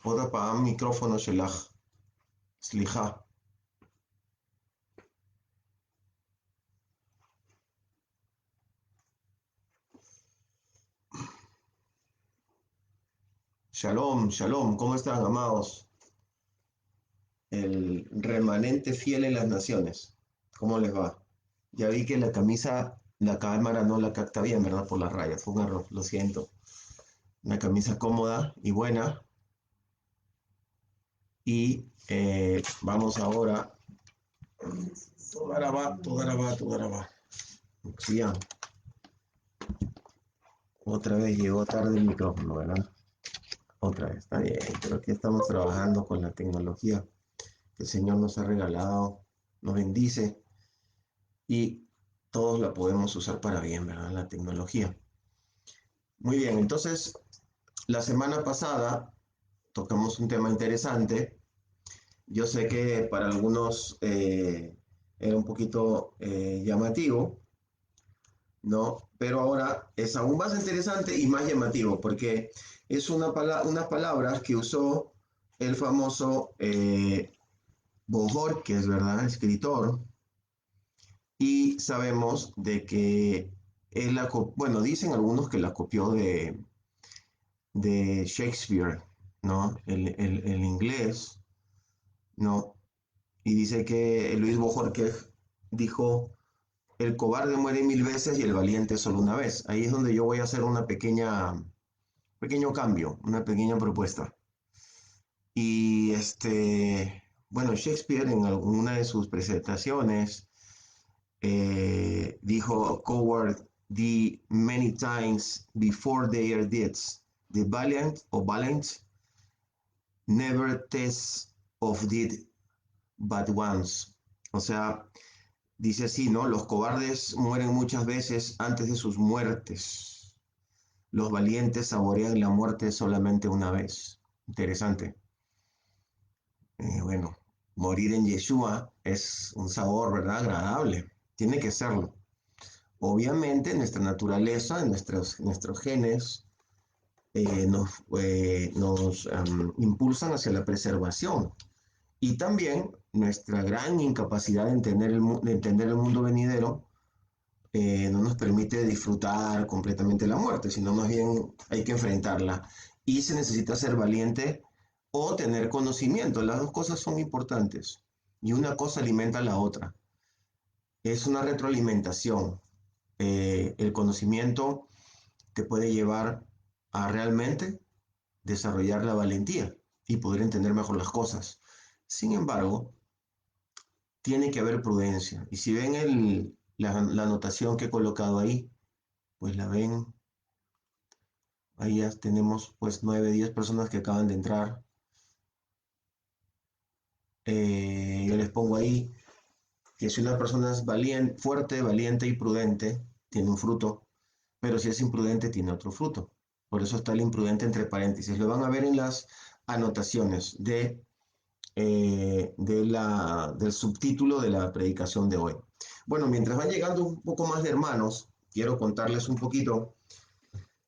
עוד הפעם מיקרופון שלך. סליחה. Shalom, shalom, ¿cómo están, amados? El remanente fiel en las naciones. ¿Cómo les va? Ya vi que la camisa, la cámara no la capta bien, ¿verdad? Por las rayas. Fue un error, lo siento. Una camisa cómoda y buena. Y vamos ahora. Toda va. Sí, ya. Otra vez llegó tarde el micrófono, ¿verdad? Otra vez, está bien. Pero aquí estamos trabajando con la tecnología que el Señor nos ha regalado, nos bendice y todos la podemos usar para bien, ¿verdad? La tecnología. Muy bien, entonces la semana pasada tocamos un tema interesante. Yo sé que para algunos era un poquito llamativo, ¿no? Pero ahora es aún más interesante y más llamativo porque es unas palabras que usó el famoso Borges, ¿verdad? Escritor. Y sabemos de que él bueno, dicen algunos que la copió de Shakespeare, ¿no? El inglés, ¿no? Y dice que Luis Bojorquez dijo, el cobarde muere mil veces y el valiente solo una vez. Ahí es donde yo voy a hacer pequeño cambio, una pequeña propuesta. Y bueno, Shakespeare en alguna de sus presentaciones dijo coward the many times before their deeds. The valiant or valiant never test of deed but once. O sea, dice así, ¿no? Los cobardes mueren muchas veces antes de sus muertes. Los valientes saborean la muerte solamente una vez. Interesante. Bueno, morir en Yeshua es un sabor, ¿verdad? Agradable. Tiene que serlo. Obviamente, nuestra naturaleza, nuestros genes nos impulsan hacia la preservación y también nuestra gran incapacidad de entender el mundo venidero no nos permite disfrutar completamente la muerte, sino más bien hay que enfrentarla y se necesita ser valiente o tener conocimiento. Las dos cosas son importantes y una cosa alimenta a la otra. Es una retroalimentación. El conocimiento te puede llevar a realmente desarrollar la valentía y poder entender mejor las cosas. Sin embargo, tiene que haber prudencia. Y si ven la anotación que he colocado ahí, pues la ven, ahí ya tenemos pues 9, 10 personas que acaban de entrar. Yo les pongo ahí que si una persona es valiente, fuerte, valiente y prudente, tiene un fruto, pero si es imprudente, tiene otro fruto. Por eso está el imprudente entre paréntesis. Lo van a ver en las anotaciones del subtítulo de la predicación de hoy. Bueno, mientras van llegando un poco más de hermanos, quiero contarles un poquito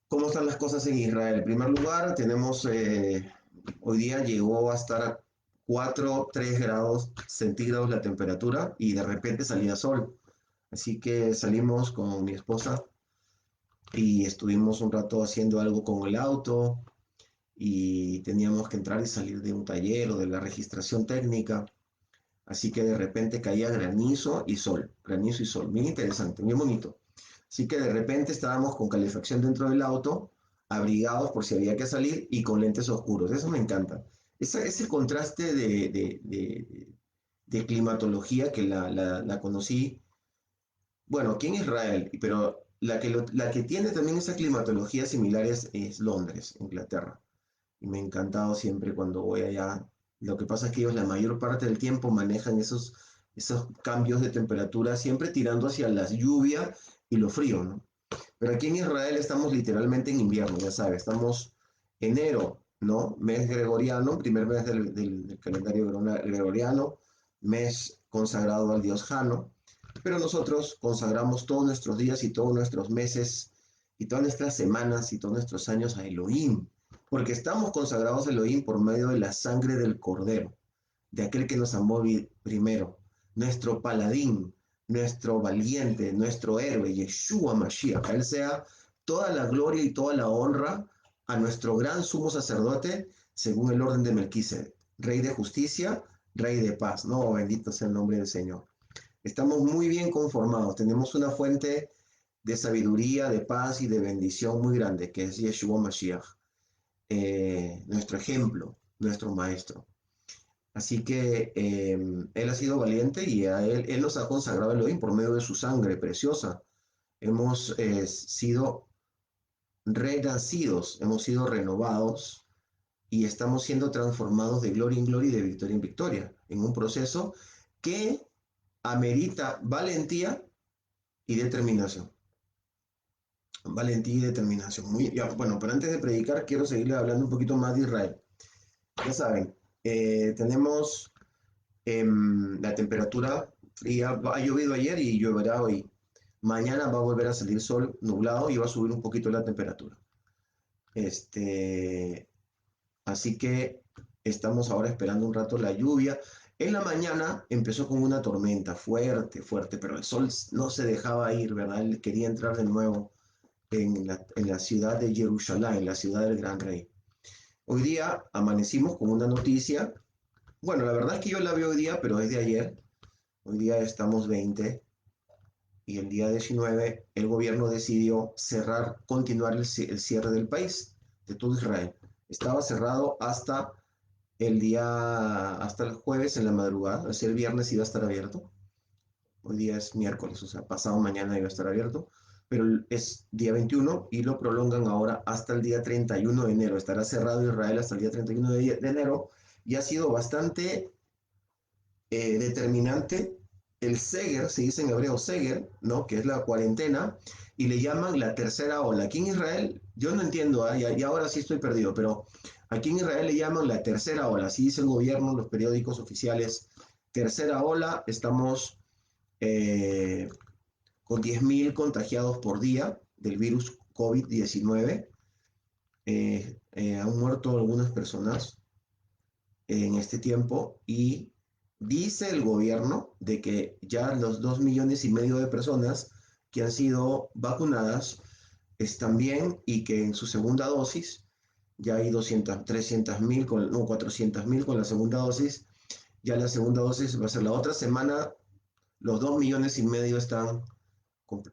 cómo están las cosas en Israel. En primer lugar, tenemos, hoy día llegó a estar a 4, 3 grados centígrados la temperatura y de repente salía sol. Así que salimos con mi esposa y estuvimos un rato haciendo algo con el auto y teníamos que entrar y salir de un taller o de la registración técnica. Así que de repente caía granizo y sol, bien interesante, bien bonito. Así que de repente estábamos con calefacción dentro del auto, abrigados por si había que salir y con lentes oscuros. Eso me encanta. Ese contraste de climatología que la conocí, bueno, aquí en Israel, pero la que tiene también esa climatología similar es Londres, Inglaterra. Y me ha encantado siempre cuando voy allá. Lo que pasa es que ellos la mayor parte del tiempo manejan esos cambios de temperatura, siempre tirando hacia la lluvia y lo frío, ¿no? Pero aquí en Israel estamos literalmente en invierno, ya sabes, estamos enero, ¿no? Mes gregoriano, primer mes del calendario gregoriano, mes consagrado al dios Jano, pero nosotros consagramos todos nuestros días y todos nuestros meses y todas nuestras semanas y todos nuestros años a Elohim, porque estamos consagrados a Elohim por medio de la sangre del Cordero, de aquel que nos amó primero, nuestro paladín, nuestro valiente, nuestro héroe, Yeshua Mashiach. A él sea toda la gloria y toda la honra a nuestro gran sumo sacerdote, según el orden de Melquisedec, rey de justicia, rey de paz. No, bendito sea el nombre del Señor. Estamos muy bien conformados, tenemos una fuente de sabiduría, de paz y de bendición muy grande, que es Yeshua Mashiach, nuestro ejemplo, nuestro maestro. Así que él ha sido valiente y él nos ha consagrado a Elohim por medio de su sangre preciosa. Hemos sido renacidos, hemos sido renovados y estamos siendo transformados de gloria en gloria y de victoria en victoria, en un proceso que amerita valentía y determinación. Valentía y determinación. Bueno, pero antes de predicar, quiero seguirle hablando un poquito más de Israel. Ya saben, tenemos la temperatura fría. Ha llovido ayer y lloverá hoy. Mañana va a volver a salir sol nublado y va a subir un poquito la temperatura. Este, Así que estamos ahora esperando un rato la lluvia. En la mañana empezó con una tormenta fuerte, fuerte, pero el sol no se dejaba ir, ¿verdad? Él quería entrar de nuevo en la ciudad de Jerusalén, en la ciudad del Gran Rey. Hoy día amanecimos con una noticia. Bueno, la verdad es que yo la vi hoy día, pero es de ayer. Hoy día estamos 20 y el día 19 el gobierno decidió continuar el cierre del país, de todo Israel. Estaba cerrado hasta el jueves en la madrugada, es el viernes iba a estar abierto. Hoy día es miércoles, o sea, pasado mañana iba a estar abierto, pero es día 21 y lo prolongan ahora hasta el día 31 de enero. Estará cerrado Israel hasta el día 31 de enero y ha sido bastante determinante el Seger, se dice en hebreo Seger, ¿no? Que es la cuarentena, y le llaman la tercera ola. Aquí en Israel, yo no entiendo, ¿eh? Y ahora sí estoy perdido, pero aquí en Israel le llaman la tercera ola, así dice el gobierno, los periódicos oficiales, tercera ola, estamos eh, con 10.000 contagiados por día del virus COVID-19. Han muerto algunas personas en este tiempo y dice el gobierno de que ya los 2,5 millones de personas que han sido vacunadas están bien y que en su segunda dosis ya hay 200, 300.000, no, 400.000 con la segunda dosis. Ya la segunda dosis va a ser la otra semana. Los 2,5 millones están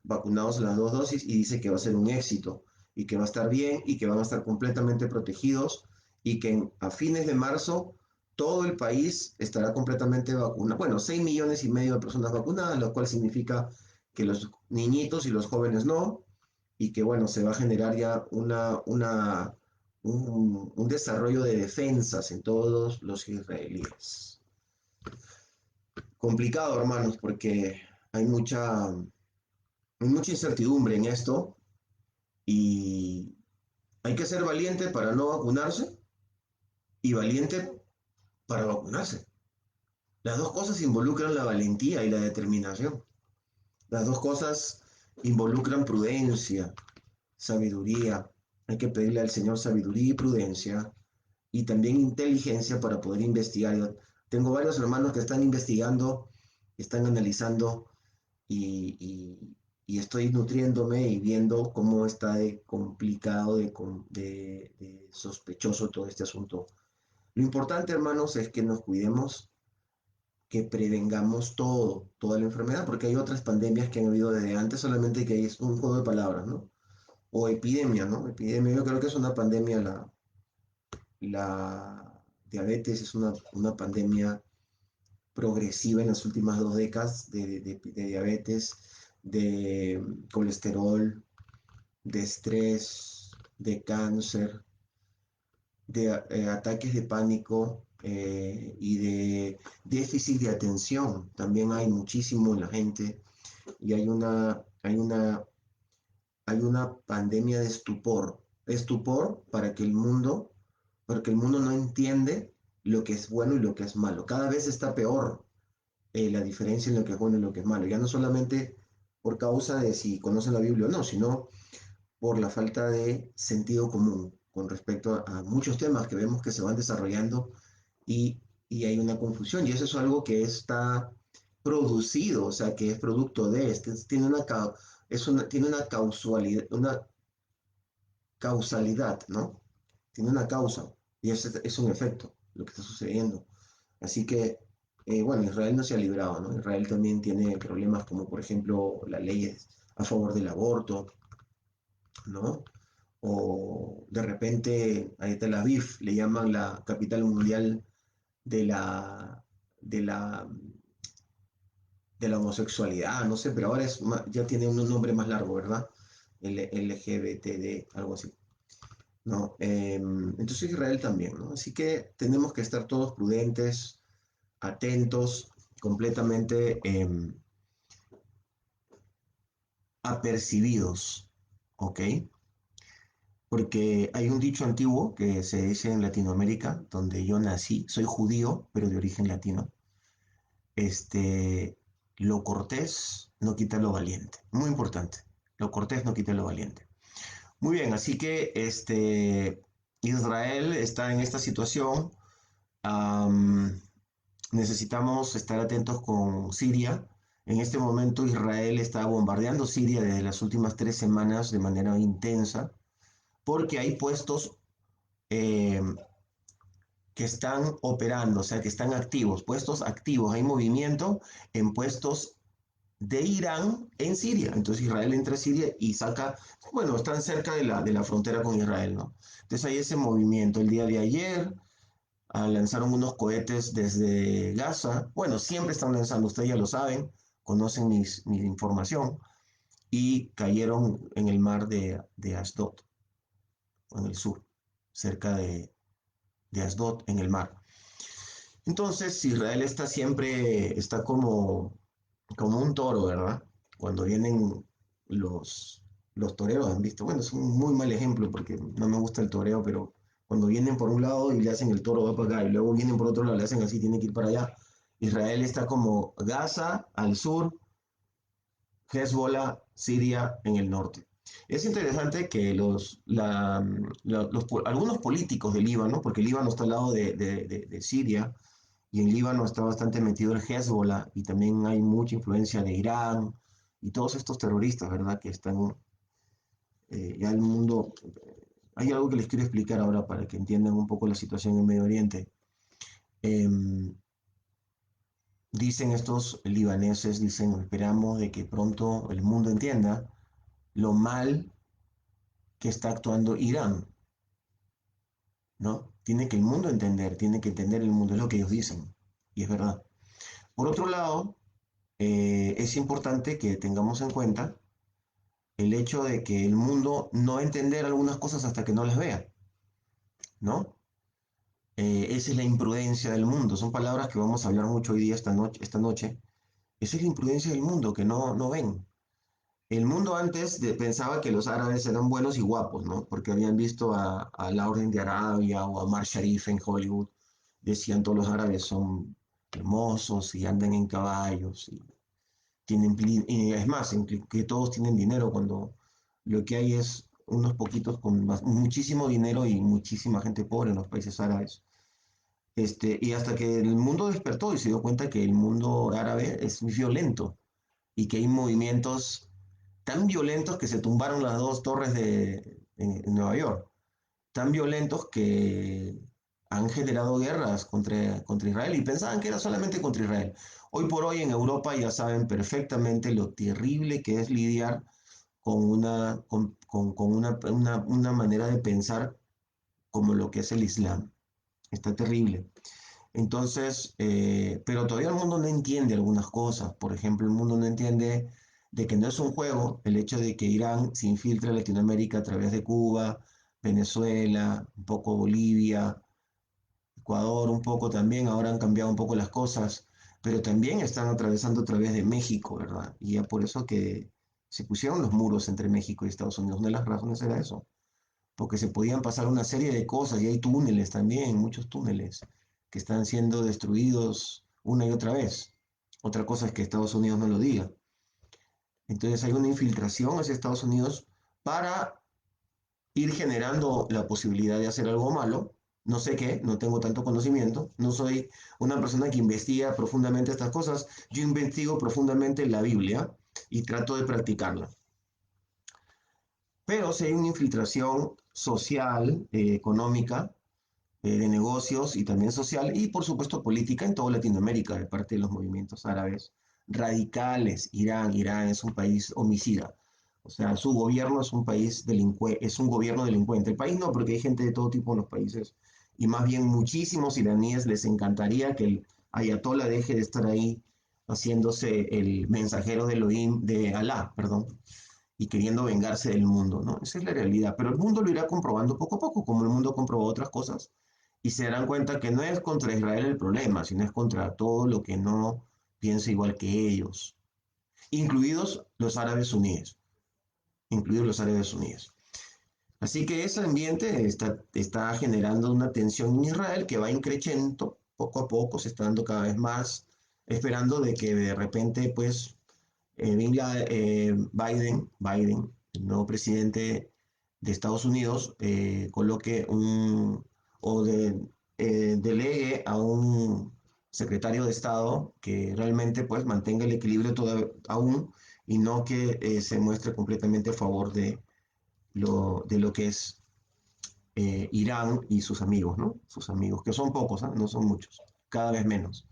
vacunados en las dos dosis y dice que va a ser un éxito y que va a estar bien y que van a estar completamente protegidos y que a fines de marzo todo el país estará completamente vacunado. Bueno, 6,5 millones de personas vacunadas, lo cual significa que los niñitos y los jóvenes no, y que bueno, se va a generar ya un desarrollo de defensas en todos los israelíes. Complicado, hermanos, porque hay mucha incertidumbre en esto y hay que ser valiente para no vacunarse y valiente para vacunarse. Las dos cosas involucran la valentía y la determinación. Las dos cosas involucran prudencia, sabiduría. Hay que pedirle al Señor sabiduría y prudencia y también inteligencia para poder investigar. Yo tengo varios hermanos que están investigando, están analizando y estoy nutriéndome y viendo cómo está de complicado, de sospechoso todo este asunto. Lo importante, hermanos, es que nos cuidemos, que prevengamos toda la enfermedad, porque hay otras pandemias que han habido desde antes, solamente que es un juego de palabras, ¿no? O epidemia, ¿no? Epidemia, yo creo que es una pandemia, la diabetes es una pandemia progresiva en las últimas 2 décadas de diabetes, de colesterol, de estrés, de cáncer, de ataques de pánico y de déficit de atención. También hay muchísimo en la gente y hay una pandemia de estupor. Estupor porque el mundo no entiende lo que es bueno y lo que es malo. Cada vez está peor la diferencia en lo que es bueno y lo que es malo. Ya no solamente por causa de si conocen la Biblia o no, sino por la falta de sentido común. con respecto a muchos temas que vemos que se van desarrollando y, y hay una confusión. Y eso es algo que está producido, o sea, que es producto de, tiene tiene una causalidad, ¿no? Tiene una causa y es un efecto lo que está sucediendo. Así que, bueno, Israel no se ha librado, ¿no? Israel también tiene problemas como, por ejemplo, las leyes a favor del aborto, ¿no? O de repente a Tel Aviv le llaman la capital mundial de la, de la, de la homosexualidad, no sé, pero ahora ya tiene un nombre más largo, ¿verdad? LGBTD, algo así. ¿No? Entonces Israel también, ¿no? Así que tenemos que estar todos prudentes, atentos, completamente apercibidos, ¿ok? Porque hay un dicho antiguo que se dice en Latinoamérica, donde yo nací, soy judío, pero de origen latino, este, lo cortés no quita lo valiente. Muy importante, lo cortés no quita lo valiente. Muy bien, así que Israel está en esta situación. Am, Necesitamos estar atentos con Siria. En este momento Israel está bombardeando Siria desde las últimas 3 semanas de manera intensa porque hay puestos eh, que están operando, o sea, que están activos, puestos activos. Hay movimiento en puestos de Irán en Siria. Entonces Israel entra a Siria y saca, bueno, están cerca de la frontera con Israel, ¿no? Entonces hay ese movimiento. El día de ayer lanzaron unos cohetes desde Gaza. Bueno, siempre están lanzando, ustedes ya lo saben, conocen mi información, y cayeron en el mar de Asdod, en el sur, cerca de Asdod, en el mar. Entonces, Israel está siempre, está como un toro, ¿verdad? Cuando vienen los toreros, ¿han visto? Bueno, es un muy mal ejemplo porque no me gusta el toreo, pero cuando vienen por un lado y le hacen el toro va para acá y luego vienen por otro lado, le hacen así, tiene que ir para allá. Israel está como Gaza al sur, Hezbollah, Siria en el norte. Es interesante que algunos políticos de Líbano, porque Líbano está al lado de Siria, y en Líbano está bastante metido el Hezbollah, y también hay mucha influencia de Irán, y todos estos terroristas, ¿verdad? Que están ya el mundo... Hay algo que les quiero explicar ahora para que entiendan un poco la situación en Medio Oriente. Eh, Dicen estos libaneses, dicen, esperamos de que pronto el mundo entienda lo mal que está actuando Irán, ¿no? Tiene que el mundo entender, tiene que entender el mundo, es lo que ellos dicen, y es verdad. Por otro lado, es importante que tengamos en cuenta el hecho de que el mundo no va a entender algunas cosas hasta que no las vea, ¿no? Esa es la imprudencia del mundo, son palabras que vamos a hablar mucho hoy día, esta noche. Esa es la imprudencia del mundo, que no ven. El mundo antes pensaba que los árabes eran buenos y guapos, ¿no? Porque habían visto a la Orden de Arabia o a Mar Sharif en Hollywood. Decían todos los árabes son hermosos y andan en caballos y y es más, que todos tienen dinero cuando lo que hay es unos poquitos con muchísimo dinero y muchísima gente pobre en los países árabes. Y hasta que el mundo despertó y se dio cuenta que el mundo árabe es muy violento y que hay movimientos tan violentos que se tumbaron las dos torres en Nueva York, tan violentos que han generado guerras contra Israel y pensaban que era solamente contra Israel. Hoy por hoy en Europa ya saben perfectamente lo terrible que es lidiar con una manera de pensar como lo que es el Islam. Está terrible. Entonces, pero todavía el mundo no entiende algunas cosas. Por ejemplo, el mundo no entiende de que no es un juego el hecho de que Irán se infiltre en Latinoamérica a través de Cuba, Venezuela, un poco Bolivia, Ecuador, un poco también. Ahora han cambiado un poco las cosas, pero también están atravesando a través de México, ¿verdad? Y ya por eso que se pusieron los muros entre México y Estados Unidos. Una de las razones era eso, porque se podían pasar una serie de cosas y hay túneles también, muchos túneles que están siendo destruidos una y otra vez. Otra cosa es que Estados Unidos no lo diga. Entonces hay una infiltración hacia Estados Unidos para ir generando la posibilidad de hacer algo malo. No sé qué, no tengo tanto conocimiento, no soy una persona que investiga profundamente estas cosas, yo investigo profundamente la Biblia y trato de practicarla. Pero si hay una infiltración social, económica, de negocios y también social y por supuesto política en toda Latinoamérica de parte de los movimientos árabes radicales. Irán es un país homicida. O sea, su gobierno es un país delincuente, es un gobierno delincuente. El país no, porque hay gente de todo tipo en los países y más bien muchísimos iraníes les encantaría que el ayatollah deje de estar ahí haciéndose el mensajero de Elohim, de Alá, perdón, y queriendo vengarse del mundo, ¿no? Esa es la realidad. Pero el mundo lo irá comprobando poco a poco, como el mundo comprobó otras cosas, y se darán cuenta que no es contra Israel el problema, sino es contra todo lo que no piensa igual que ellos, incluidos los árabes suníes, incluidos los árabes suníes. Así que ese ambiente está generando una tensión en Israel que va increciendo poco a poco, se está dando cada vez más, esperando de que de repente, pues, Biden, el nuevo presidente de Estados Unidos, coloque delegue a un secretario de Estado que realmente pues mantenga el equilibrio aún y no que se muestre completamente a favor de lo que es Irán y sus amigos, ¿no? Sus amigos, que son pocos, ¿eh? No son muchos, cada vez menos.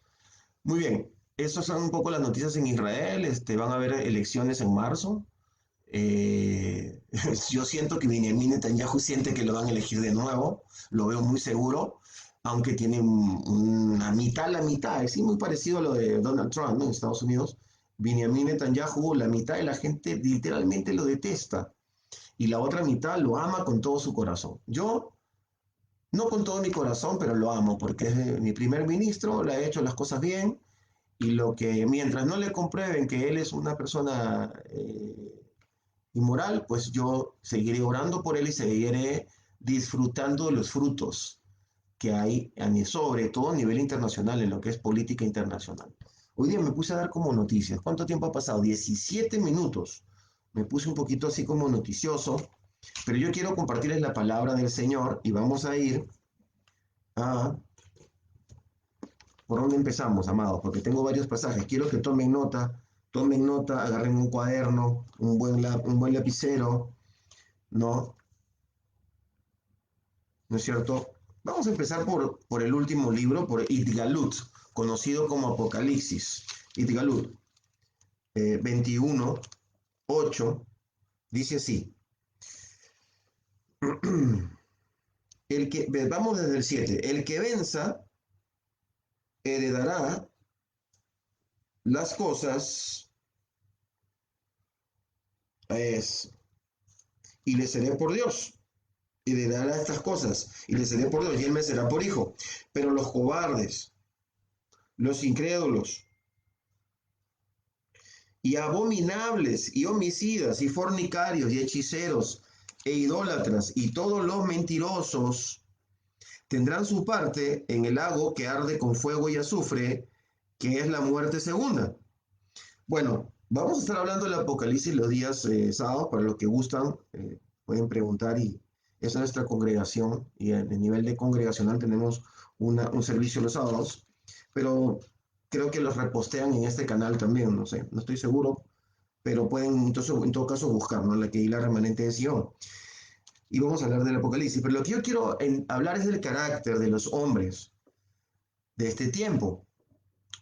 Muy bien, estas son un poco las noticias en Israel. Van a haber elecciones en marzo. Eh, yo siento que Benjamin Netanyahu siente que lo van a elegir de nuevo. Lo veo muy seguro, aunque tiene una mitad, la mitad. Es sí, muy parecido a lo de Donald Trump, ¿no? En Estados Unidos. Benjamin Netanyahu, la mitad de la gente literalmente lo detesta y la otra mitad lo ama con todo su corazón. Yo no con todo mi corazón, pero lo amo porque es mi primer ministro, le ha hecho las cosas bien y lo que mientras no le comprueben que él es una persona inmoral, pues yo seguiré orando por él y seguiré disfrutando de los frutos que hay, sobre todo a nivel internacional, en lo que es política internacional. Hoy día me puse a dar como noticias. ¿Cuánto tiempo ha pasado? 17 minutos. Me puse un poquito así como noticioso, pero yo quiero compartirles la palabra del Señor y vamos a ir a... ¿Por dónde empezamos, amados? Porque tengo varios pasajes. Quiero que tomen nota, agarren un cuaderno, un buen lapicero, ¿no? ¿No es cierto? Vamos a empezar por el último libro, por Itgalut, conocido como Apocalipsis. Itgalut 21, 8, dice así. Vamos desde el 7. El que venza heredará las cosas es, y le seré por Dios. Heredará estas cosas y le seré por Dios y él me será por hijo. Pero los cobardes, los incrédulos, y abominables, y homicidas, y fornicarios, y hechiceros, e idólatras, y todos los mentirosos, tendrán su parte en el lago que arde con fuego y azufre, que es la muerte segunda. Bueno, vamos a estar hablando del Apocalipsis los días sábados, para los que gustan, pueden preguntar, y esa es nuestra congregación, y a nivel de congregacional tenemos un servicio los sábados, pero creo que los repostean en este canal también, no sé, no estoy seguro, pero pueden entonces, en todo caso buscar, ¿no? La que la remanente de Sion. Y vamos a hablar del Apocalipsis. Pero lo que yo quiero hablar es del carácter de los hombres de este tiempo,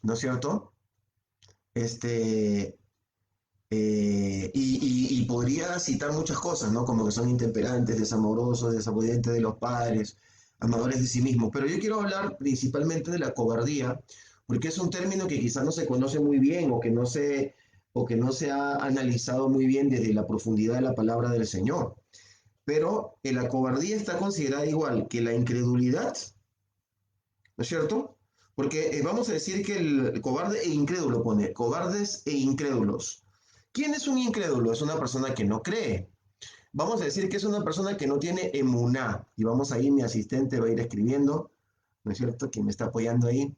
¿no es cierto? Este, y podría citar muchas cosas, ¿no? Como que son intemperantes, desamorosos, desobedientes de los padres, amadores de sí mismos. Pero yo quiero hablar principalmente de la cobardía, porque es un término que quizás no se conoce muy bien o que no se ha analizado muy bien desde la profundidad de la palabra del Señor. Pero la cobardía está considerada igual que la incredulidad, ¿no es cierto? Porque vamos a decir que el cobarde e incrédulo pone, cobardes e incrédulos. ¿Quién es un incrédulo? Es una persona que no cree. Vamos a decir que es una persona que no tiene emuná. Y vamos ahí, mi asistente va a ir escribiendo, ¿no es cierto? Quien me está apoyando ahí.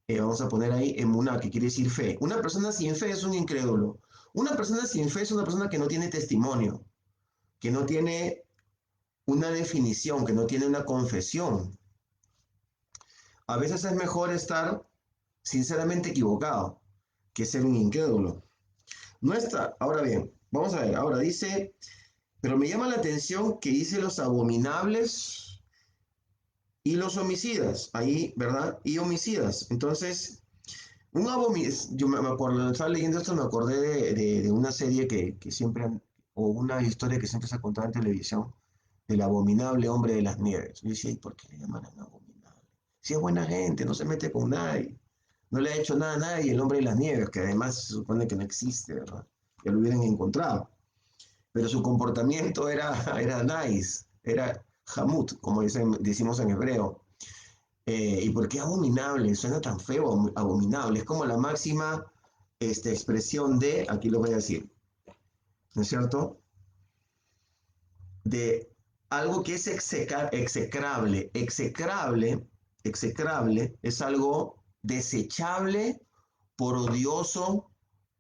Vamos a poner ahí emuná, que quiere decir fe. Una persona sin fe es un incrédulo. Una persona sin fe es una persona que no tiene testimonio, que no tiene una definición, que no tiene una confesión. A veces es mejor estar sinceramente equivocado que ser un incrédulo. No está, ahora bien, vamos a ver, ahora dice, pero me llama la atención que dice los abominables y los homicidas, ahí, ¿verdad? Y homicidas. Entonces, yo me acuerdo, estaba leyendo esto, me acordé de una serie que siempre, o una historia que siempre se ha contado en televisión, del abominable hombre de las nieves. Yo decía, ¿y por qué le llaman abominable? Si es buena gente, no se mete con nadie, no le ha hecho nada a nadie el hombre de las nieves, que además se supone que no existe, ¿verdad? Ya lo hubieran encontrado. Pero su comportamiento era nice, era hamut, como decimos en hebreo. ¿Y por qué abominable? Suena tan feo, abominable. Es como la máxima expresión de, aquí lo voy a decir, ¿no es cierto? De algo que es execrable. Execrable es algo desechable, por odioso,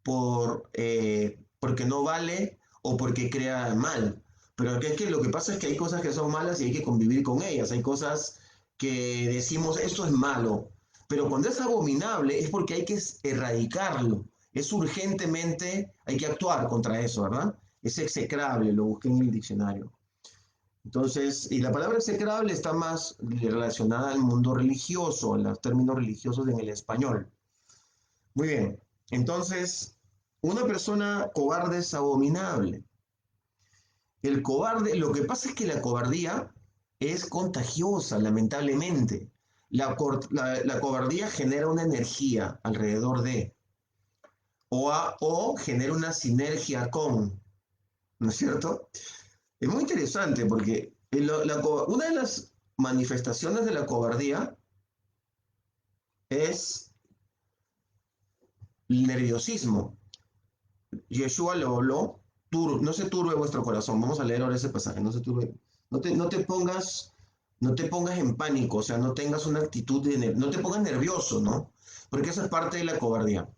porque no vale o porque crea mal. Pero es que lo que pasa es que hay cosas que son malas y hay que convivir con ellas. Hay cosas que decimos, esto es malo. Pero cuando es abominable es porque hay que erradicarlo. Es urgentemente, hay que actuar contra eso, ¿verdad? Es execrable, lo busqué en el diccionario. Entonces, y la palabra execrable está más relacionada al mundo religioso, a los términos religiosos en el español. Muy bien, entonces, una persona cobarde es abominable. El cobarde, lo que pasa es que la cobardía es contagiosa, lamentablemente. La cobardía genera una energía alrededor de, o genera una sinergia con, ¿no es cierto? Es muy interesante porque una de las manifestaciones de la cobardía es el nerviosismo. Yeshua le habló, no se turbe vuestro corazón. Vamos a leer ahora ese pasaje, no se turbe. No te pongas en pánico, o sea, no tengas una actitud no te pongas nervioso, ¿no? Porque eso es parte de la cobardía.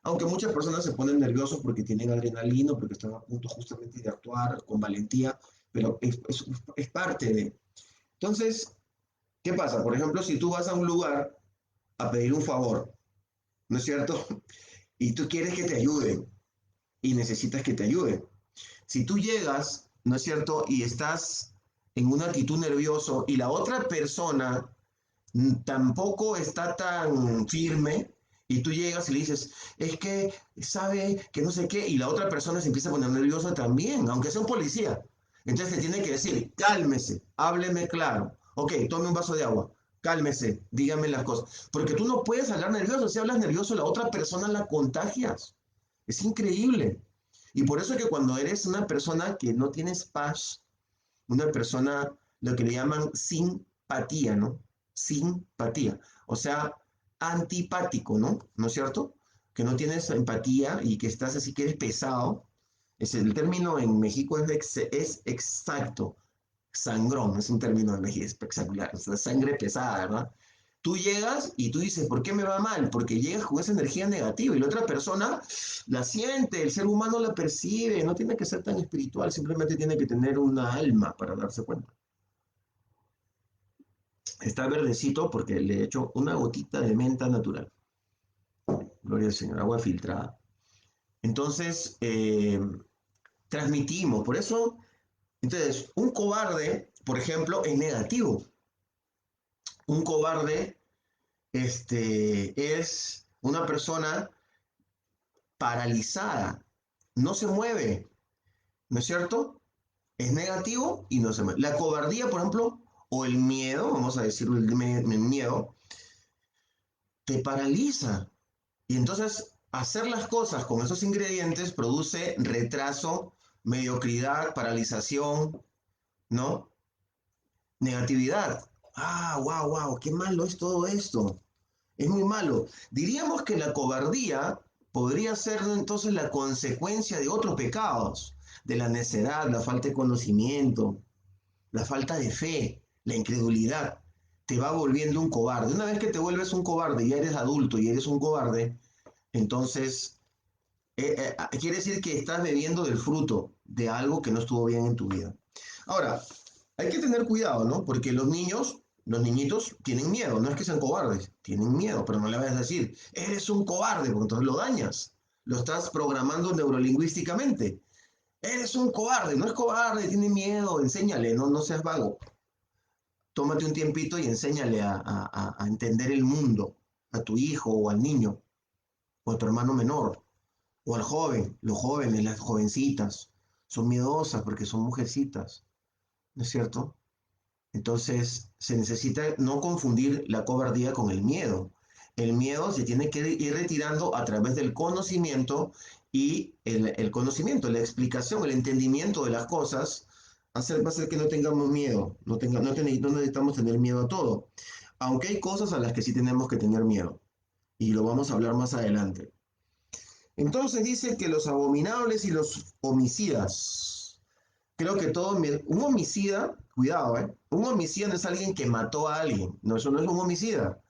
Aunque muchas personas se ponen nerviosos porque tienen adrenalina, porque están a punto justamente de actuar con valentía, pero es parte de. Entonces, ¿qué pasa? Por ejemplo, si tú vas a un lugar a pedir un favor, ¿no es cierto? Y tú quieres que te ayuden y necesitas que te ayuden. Si tú llegas, ¿no es cierto? Y estás en una actitud nervioso y la otra persona tampoco está tan firme y tú llegas y le dices, es que sabe que no sé qué, y la otra persona se empieza a poner nerviosa también, aunque sea un policía. Entonces te tiene que decir, cálmese, hábleme claro. Ok, tome un vaso de agua, cálmese, dígame las cosas. Porque tú no puedes hablar nervioso. Si hablas nervioso, la otra persona la contagias. Es increíble. Y por eso es que cuando eres una persona que no tienes paz, una persona, lo que le llaman simpatía, ¿no? Simpatía. O sea, antipático, ¿no? ¿No es cierto? Que no tienes empatía y que estás así que eres pesado. El término en México es exacto. Sangrón, es un término de México espectacular. O sea, sangre pesada, ¿verdad? Tú llegas y tú dices, ¿por qué me va mal? Porque llegas con esa energía negativa y la otra persona la siente, el ser humano la percibe, no tiene que ser tan espiritual, simplemente tiene que tener una alma para darse cuenta. Está verdecito porque le he hecho una gotita de menta natural. Gloria al Señor, agua filtrada. Entonces, transmitimos, por eso, entonces, un cobarde, por ejemplo, es negativo. Un cobarde es una persona paralizada, no se mueve, ¿no es cierto? Es negativo y no se mueve. La cobardía, por ejemplo, o el miedo, vamos a decirlo, el miedo, te paraliza. Y entonces hacer las cosas con esos ingredientes produce retraso, mediocridad, paralización, ¿no? Negatividad. Ah, wow, wow, qué malo es todo esto. Es muy malo. Diríamos que la cobardía podría ser entonces la consecuencia de otros pecados, de la necedad, la falta de conocimiento, la falta de fe, la incredulidad. Te va volviendo un cobarde. Una vez que te vuelves un cobarde y ya eres adulto y eres un cobarde, entonces quiere decir que estás bebiendo del fruto de algo que no estuvo bien en tu vida. Ahora, Hay que tener cuidado, ¿no? Porque los niños, los niñitos tienen miedo, no es que sean cobardes, tienen miedo, pero no le vayas a decir, eres un cobarde, porque entonces lo dañas, lo estás programando neurolingüísticamente. Eres un cobarde, no es cobarde, tiene miedo, enséñale, no, no seas vago. Tómate un tiempito y enséñale a entender el mundo, a tu hijo o al niño, o a tu hermano menor, o al joven, los jóvenes, las jovencitas, son miedosas porque son mujercitas, ¿no es cierto? Entonces, se necesita no confundir la cobardía con el miedo. El miedo se tiene que ir retirando a través del conocimiento y el conocimiento, la explicación, el entendimiento de las cosas va a hacer que no tengamos miedo, no necesitamos tener miedo a todo. Aunque hay cosas a las que sí tenemos que tener miedo y lo vamos a hablar más adelante. Entonces dice que los abominables y los homicidas. Creo que un homicida, cuidado, un homicida no es alguien que mató a alguien, no, eso no es un homicida.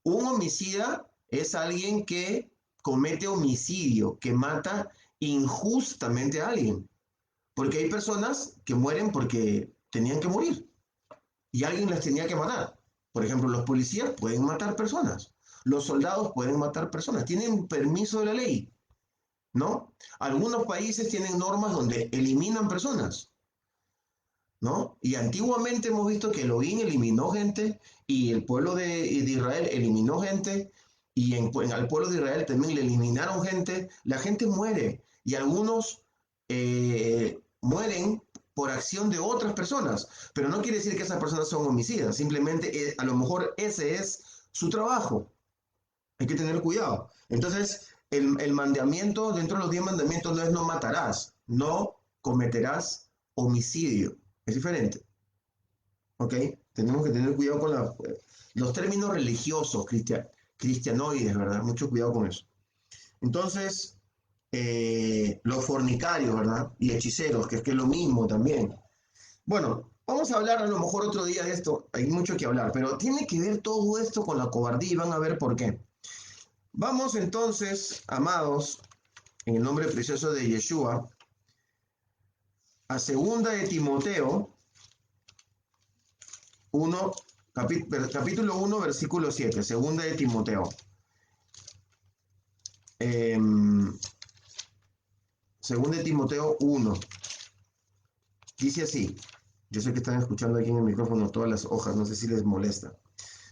Un homicida es alguien que comete homicidio, que mata injustamente a alguien. Porque hay personas que mueren porque tenían que morir y alguien las tenía que matar. Por ejemplo, los policías pueden matar personas, los soldados pueden matar personas, tienen permiso de la ley, ¿no? Algunos países tienen normas donde eliminan personas, ¿no? Y antiguamente hemos visto que Elohim eliminó gente y el pueblo de Israel eliminó gente y al pueblo de Israel también le eliminaron gente. La gente muere y algunos mueren por acción de otras personas, pero no quiere decir que esas personas son homicidas, simplemente a lo mejor ese es su trabajo. Hay que tener cuidado. Entonces, el mandamiento dentro de los 10 mandamientos no es no matarás, no cometerás homicidio. Es diferente, ¿ok? Tenemos que tener cuidado con los términos religiosos, cristianoides, ¿verdad? Mucho cuidado con eso. Entonces, los fornicarios, ¿verdad? Y hechiceros, que es lo mismo también. Bueno, vamos a hablar a lo mejor otro día de esto, hay mucho que hablar, pero tiene que ver todo esto con la cobardía y van a ver por qué. Vamos entonces, amados, en el nombre precioso de Yeshua, a segunda de Timoteo 1, capítulo 1, versículo 7, segunda de Timoteo. Eh, segunda de Timoteo 1, dice así. Yo sé que están escuchando aquí en el micrófono todas las hojas, no sé si les molesta.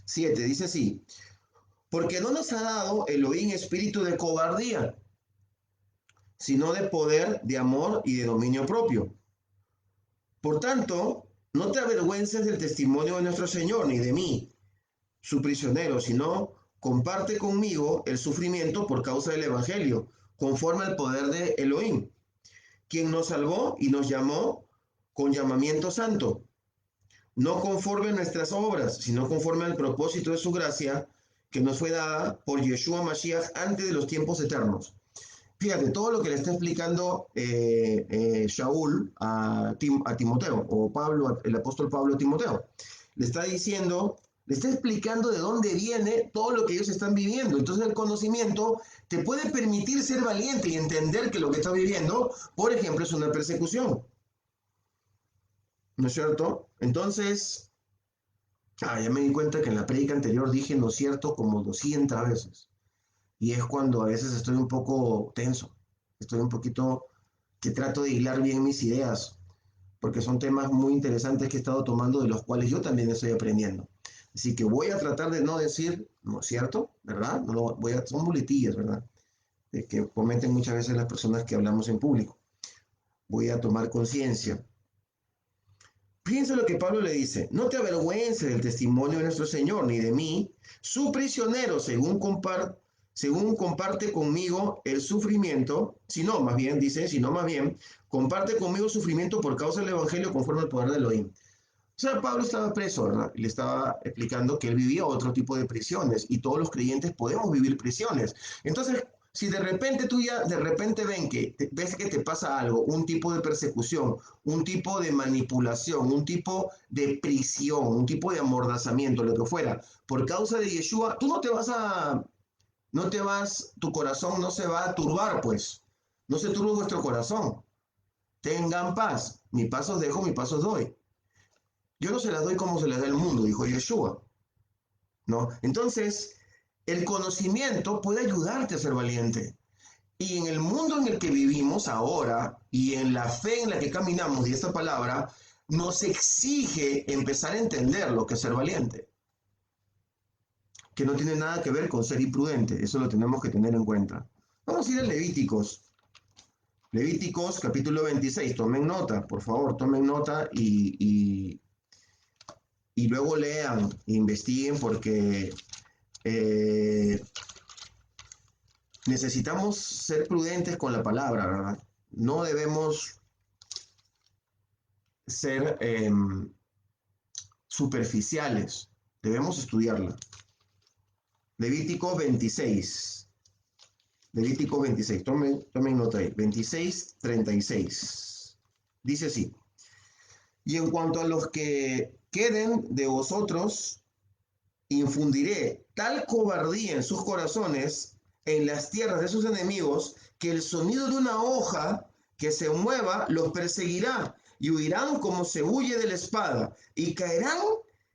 7, dice así. Porque no nos ha dado Elohim espíritu de cobardía, sino de poder, de amor y de dominio propio. Por tanto, no te avergüences del testimonio de nuestro Señor, ni de mí, su prisionero, sino comparte conmigo el sufrimiento por causa del Evangelio, conforme al poder de Elohim, quien nos salvó y nos llamó con llamamiento santo, no conforme a nuestras obras, sino conforme al propósito de su gracia, que nos fue dada por Yeshua Mashiach antes de los tiempos eternos. Fíjate, todo lo que le está explicando Shaul a Timoteo, o Pablo, el apóstol Pablo a Timoteo. Le está diciendo, le está explicando de dónde viene todo lo que ellos están viviendo. Entonces el conocimiento te puede permitir ser valiente y entender que lo que estás viviendo, por ejemplo, es una persecución. ¿No es cierto? Entonces, ya me di cuenta que en la prédica anterior dije no es cierto como 200 veces. Y es cuando a veces estoy un poco tenso, estoy un poquito que trato de hilar bien mis ideas, porque son temas muy interesantes que he estado tomando, de los cuales yo también estoy aprendiendo. Así que voy a tratar de no decir, no es cierto, ¿verdad? No lo son muletillas, ¿verdad? Que cometen muchas veces las personas que hablamos en público. Voy a tomar conciencia. Fíjense lo que Pablo le dice, no te avergüences del testimonio de nuestro Señor, ni de mí, su prisionero, según comparte conmigo el sufrimiento, sino más bien, dice, sino más bien, comparte conmigo el sufrimiento por causa del Evangelio conforme al poder de Elohim. O sea, Pablo estaba preso, ¿verdad? Y le estaba explicando que él vivía otro tipo de prisiones y todos los creyentes podemos vivir prisiones. Entonces, si de repente tú ya, de repente ves que te pasa algo, un tipo de persecución, un tipo de manipulación, un tipo de prisión, un tipo de amordazamiento, lo que fuera, por causa de Yeshua, tú tu corazón no se va a turbar, pues. No se turbe vuestro corazón. Tengan paz. Mi pasos dejo, mi pasos doy. Yo no se las doy como se las da el mundo, dijo Yeshua, ¿no? Entonces, el conocimiento puede ayudarte a ser valiente. Y en el mundo en el que vivimos ahora y en la fe en la que caminamos, y esta palabra nos exige empezar a entender lo que es ser valiente, que no tiene nada que ver con ser imprudente, eso lo tenemos que tener en cuenta. Vamos a ir a Levíticos. Levíticos capítulo 26, tomen nota, por favor, tomen nota y luego lean, investiguen, porque eh, necesitamos ser prudentes con la palabra, ¿verdad? No debemos ser superficiales, debemos estudiarla. Levítico 26, Levítico 26, tomen nota ahí, 26, 36. Dice así: y en cuanto a los que queden de vosotros, infundiré tal cobardía en sus corazones, en las tierras de sus enemigos, que el sonido de una hoja que se mueva los perseguirá, y huirán como se huye de la espada, y caerán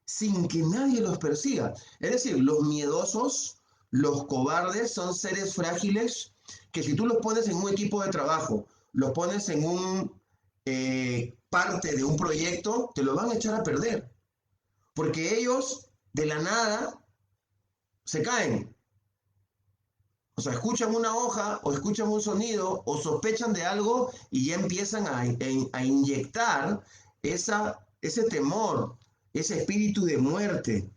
sin que nadie los persiga. Es decir, los miedosos, los cobardes, son seres frágiles que si tú los pones en un equipo de trabajo, los pones en un parte de un proyecto, te lo van a echar a perder. Porque ellos de la nada se caen. O sea, escuchan una hoja o escuchan un sonido o sospechan de algo y ya empiezan a inyectar ese temor, ese espíritu de muerte.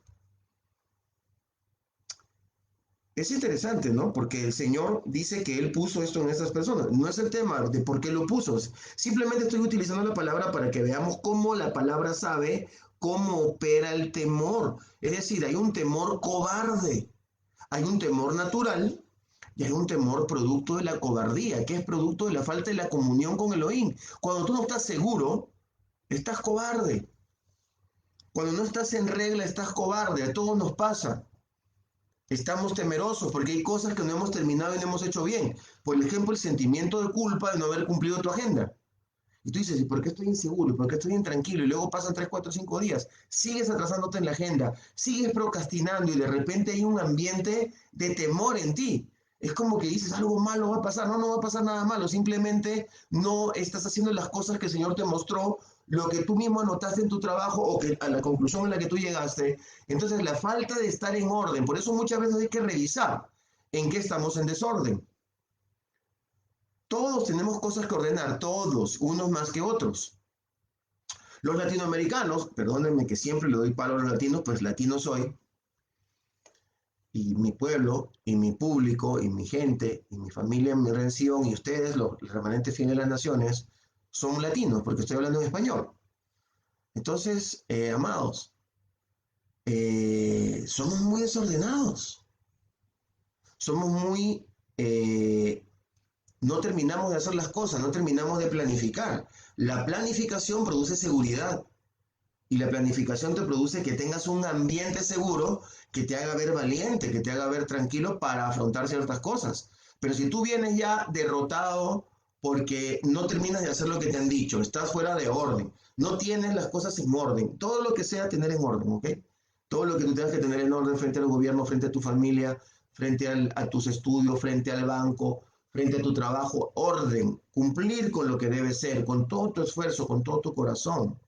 Es interesante, ¿no? Porque el Señor dice que Él puso esto en estas personas. No es el tema de por qué lo puso. Simplemente estoy utilizando la palabra para que veamos cómo la palabra sabe cómo opera el temor. Es decir, hay un temor cobarde. Hay un temor natural y hay un temor producto de la cobardía, que es producto de la falta de la comunión con Elohim. Cuando tú no estás seguro, estás cobarde. Cuando no estás en regla, estás cobarde. A todos nos pasa. Estamos temerosos porque hay cosas que no hemos terminado y no hemos hecho bien. Por ejemplo, el sentimiento de culpa de no haber cumplido tu agenda. Y tú dices, ¿y por qué estoy inseguro? ¿Y por qué estoy intranquilo? Y luego pasan 3, 4, 5 días. Sigues atrasándote en la agenda, sigues procrastinando y de repente hay un ambiente de temor en ti. Es como que dices, algo malo va a pasar. No, no va a pasar nada malo. Simplemente no estás haciendo las cosas que el Señor te mostró, lo que tú mismo anotaste en tu trabajo o que a la conclusión en la que tú llegaste. Entonces, la falta de estar en orden. Por eso muchas veces hay que revisar en qué estamos en desorden. Todos tenemos cosas que ordenar, todos, unos más que otros. Los latinoamericanos, perdónenme que siempre le doy palo a los latinos, pues latino soy, y mi pueblo, y mi público, y mi gente, y mi familia, mi redención, y ustedes, los remanentes fieles de las naciones, son latinos, porque estoy hablando en español. Entonces, amados, somos muy desordenados, somos muy no terminamos de hacer las cosas, no terminamos de planificar. La planificación produce seguridad y la planificación te produce que tengas un ambiente seguro que te haga ver valiente, que te haga ver tranquilo para afrontar ciertas cosas. Pero si tú vienes ya derrotado porque no terminas de hacer lo que te han dicho, estás fuera de orden, no tienes las cosas en orden, todo lo que sea tener en orden, ¿ok? Todo lo que tú tengas que tener en orden frente al gobierno, frente a tu familia, frente a tus estudios, frente al banco, frente a tu trabajo, orden, cumplir con lo que debe ser, con todo tu esfuerzo, con todo tu corazón.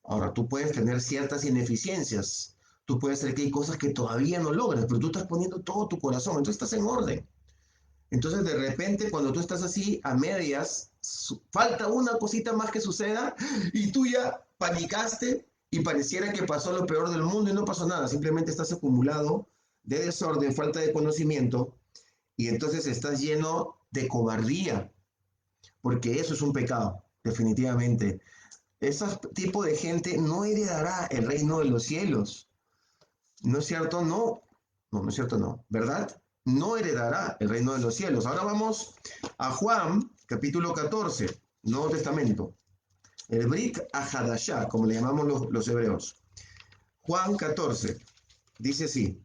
Ahora, tú puedes tener ciertas ineficiencias, tú puedes ser que hay cosas que todavía no logras, pero tú estás poniendo todo tu corazón, entonces estás en orden. Entonces, de repente, cuando tú estás así a medias, falta una cosita más que suceda y tú ya panicaste y pareciera que pasó lo peor del mundo y no pasó nada, simplemente estás acumulado de desorden, falta de conocimiento y entonces estás lleno de cobardía, porque eso es un pecado, definitivamente. Ese tipo de gente no heredará el reino de los cielos. ¿No es cierto? No. No, no es cierto, no. ¿Verdad? No heredará el reino de los cielos. Ahora vamos a Juan, capítulo 14, Nuevo Testamento. El Brit Ahadashah, como le llamamos los hebreos. Juan 14, dice así.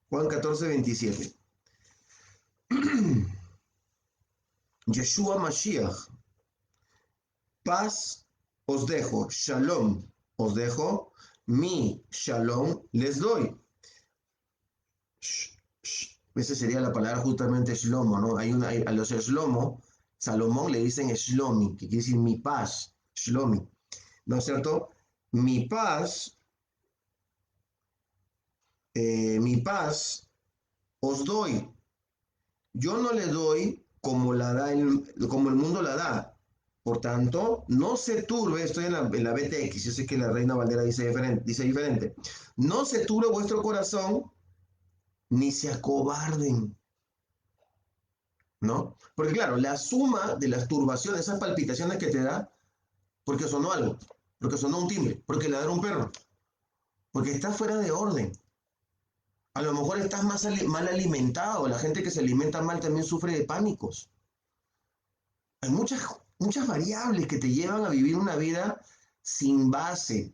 Juan 14, 27. Yeshua Mashiach, Paz os dejo, shalom os dejo, mi shalom les doy. Esa sería la palabra justamente shlomo, ¿no? A los shlomo, Salomón le dicen shlomi, que quiere decir mi paz, shlomi, ¿no es cierto? Mi paz, mi paz os doy. Yo no le doy como el mundo la da. Por tanto, no se turbe, estoy en la BTX, yo sé que la Reina Valera dice diferente. No se turbe vuestro corazón, ni se acobarden, ¿no? Porque claro, la suma de las turbaciones, esas palpitaciones que te da, porque sonó algo, porque sonó un timbre, porque ladró un perro, porque está fuera de orden. A lo mejor estás mal alimentado, la gente que se alimenta mal también sufre de pánicos. Hay muchas variables que te llevan a vivir una vida sin base,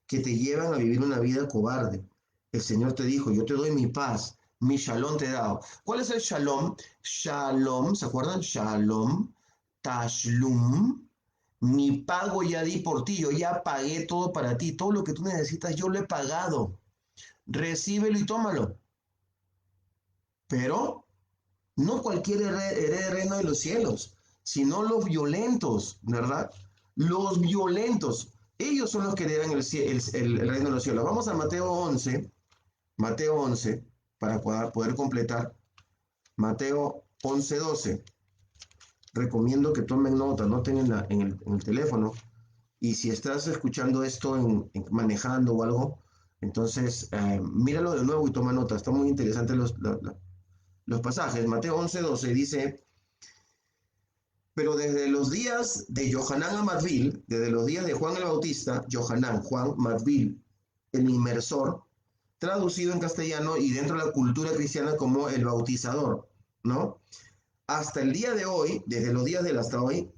que te llevan a vivir una vida cobarde. El Señor te dijo, yo te doy mi paz, mi shalom te he dado. ¿Cuál es el shalom? Shalom, ¿se acuerdan? Shalom, tashlum, mi pago ya di por ti, yo ya pagué todo para ti, todo lo que tú necesitas yo lo he pagado. Recíbelo y tómalo. Pero no cualquier herede el reino de los cielos, sino los violentos, ¿verdad? Los violentos, ellos son los que heredan el reino de los cielos. Vamos a Mateo 11, para poder completar. Mateo 11, 12. Recomiendo que tomen nota, noten en el teléfono. Y si estás escuchando esto manejando o algo, entonces míralo de nuevo y toma nota. Están muy interesantes los pasajes. Mateo 11, 12 dice, pero desde los días de Johanán a Matbil, desde los días de Juan el Bautista, Johanán, Juan, Matbil, el inmersor, traducido en castellano y dentro de la cultura cristiana como el bautizador, ¿no? Hasta el día de hoy, desde los días del hasta hoy,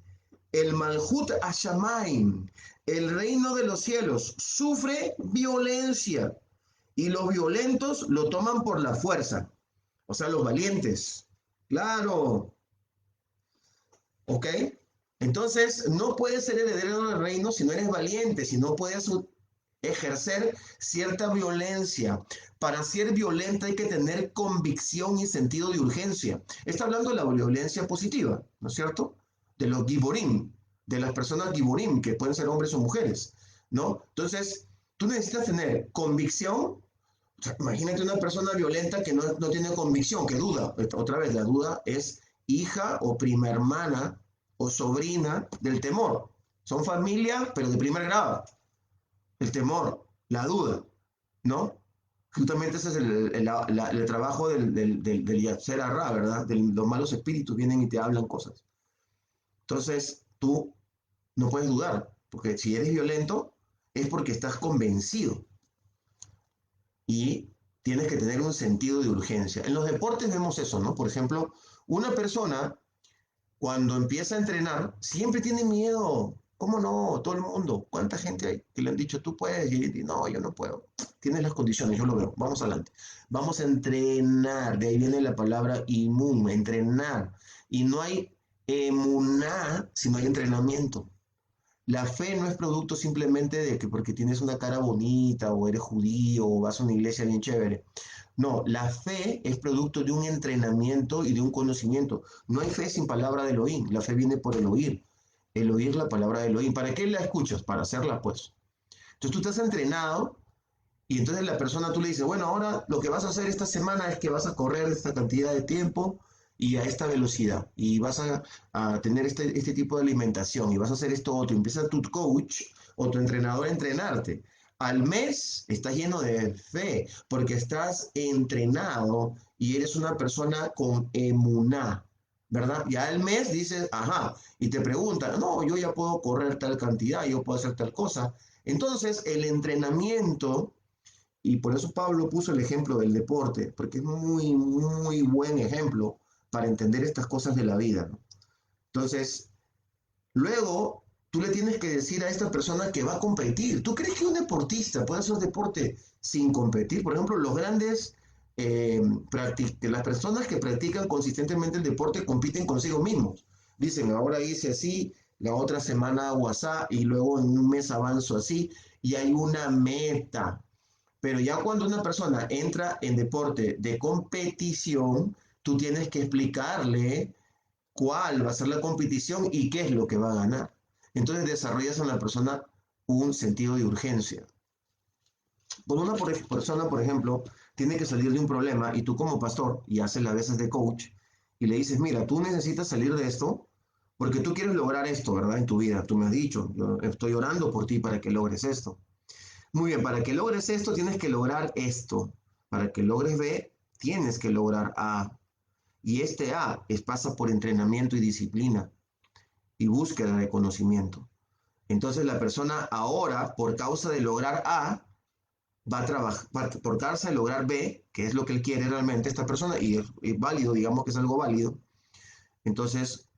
el Malhut Hashamayim, el reino de los cielos, sufre violencia y los violentos lo toman por la fuerza, o sea, los valientes. Claro, ¿ok? Entonces, no puedes ser heredero del reino si no eres valiente, si no puedes ejercer cierta violencia. Para ser violenta hay que tener convicción y sentido de urgencia. Está hablando de la violencia positiva, ¿no es cierto? De los giborim, de las personas giborim, que pueden ser hombres o mujeres, ¿no? Entonces, tú necesitas tener convicción. O sea, imagínate una persona violenta que no tiene convicción, que duda. Otra vez, la duda es hija o prima hermana o sobrina del temor. Son familia, pero de primer grado. El temor, la duda, ¿no? Justamente ese es el trabajo del Yatzer Arra, ¿verdad? Los malos espíritus vienen y te hablan cosas. Entonces, tú no puedes dudar, porque si eres violento es porque estás convencido y tienes que tener un sentido de urgencia. En los deportes vemos eso, ¿no? Por ejemplo, una persona cuando empieza a entrenar, siempre tiene miedo. ¿Cómo no? Todo el mundo. ¿Cuánta gente hay que le han dicho, tú puedes? Y no, yo no puedo. Tienes las condiciones, yo lo veo. Vamos adelante. Vamos a entrenar. De ahí viene la palabra imun, entrenar. Y no hay emuná si no hay entrenamiento. La fe no es producto simplemente de que porque tienes una cara bonita o eres judío o vas a una iglesia bien chévere. No, la fe es producto de un entrenamiento y de un conocimiento. No hay fe sin palabra de Elohim. La fe viene por el oír. El oír la palabra de Elohim. ¿Para qué la escuchas? Para hacerla, pues. Entonces tú estás entrenado y entonces la persona tú le dices, bueno, ahora lo que vas a hacer esta semana es que vas a correr esta cantidad de tiempo y a esta velocidad y vas a tener este tipo de alimentación y vas a hacer esto otro. Empieza tu coach o tu entrenador a entrenarte. Al mes estás lleno de fe porque estás entrenado y eres una persona con emuná, ¿verdad? Ya al mes dices, ajá, y te preguntan, no, yo ya puedo correr tal cantidad, yo puedo hacer tal cosa. Entonces, el entrenamiento, y por eso Pablo puso el ejemplo del deporte, porque es muy, muy buen ejemplo para entender estas cosas de la vida, ¿no? Entonces, luego tú le tienes que decir a esta persona que va a competir. ¿Tú crees que un deportista puede hacer deporte sin competir? Por ejemplo, los grandes, las personas que practican consistentemente el deporte compiten consigo mismos. Dicen, ahora hice así, la otra semana hago así y luego en un mes avanzo así y hay una meta. Pero ya cuando una persona entra en deporte de competición, tú tienes que explicarle cuál va a ser la competición y qué es lo que va a ganar. Entonces desarrollas en la persona un sentido de urgencia. Cuando una persona, por ejemplo, tiene que salir de un problema y tú como pastor y haces las veces de coach y le dices, mira, tú necesitas salir de esto porque tú quieres lograr esto, ¿verdad? En tu vida, tú me has dicho, yo estoy orando por ti para que logres esto. Muy bien, para que logres esto tienes que lograr esto. Para que logres B, tienes que lograr A. Y este A pasa por entrenamiento y disciplina y búsqueda de conocimiento. Entonces la persona ahora, por causa de lograr A, va a trabajar, por causa de lograr B, que es lo que él quiere realmente, esta persona, y es válido, digamos que es algo válido, entonces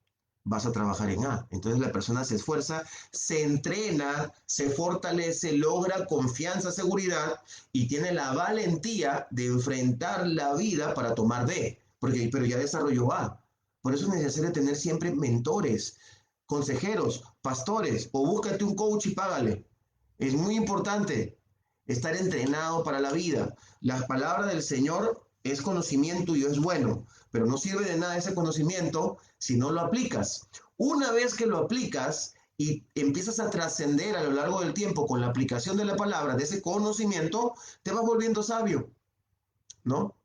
vas a trabajar en A. Entonces la persona se esfuerza, se entrena, se fortalece, logra confianza, seguridad y tiene la valentía de enfrentar la vida para tomar B, porque, pero ya desarrolló A. Por eso es necesario tener siempre mentores, consejeros, pastores, o búscate un coach y págale. Es muy importante estar entrenado para la vida. La palabra del Señor es conocimiento y es bueno, pero no sirve de nada ese conocimiento si no lo aplicas. Una vez que lo aplicas y empiezas a trascender a lo largo del tiempo con la aplicación de la palabra, de ese conocimiento, te vas volviendo sabio, ¿no?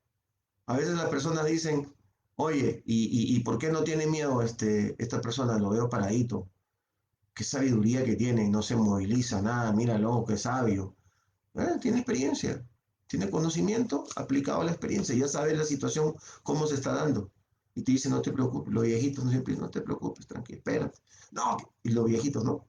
A veces las personas dicen, oye, ¿y por qué no tiene miedo esta persona? Lo veo paradito. Qué sabiduría que tiene, no se moviliza nada, míralo, qué sabio. Tiene experiencia, tiene conocimiento aplicado a la experiencia, ya sabe la situación, cómo se está dando. Y te dice, no te preocupes, los viejitos no siempre, no te preocupes, tranquilo, espérate. No, y los viejitos no,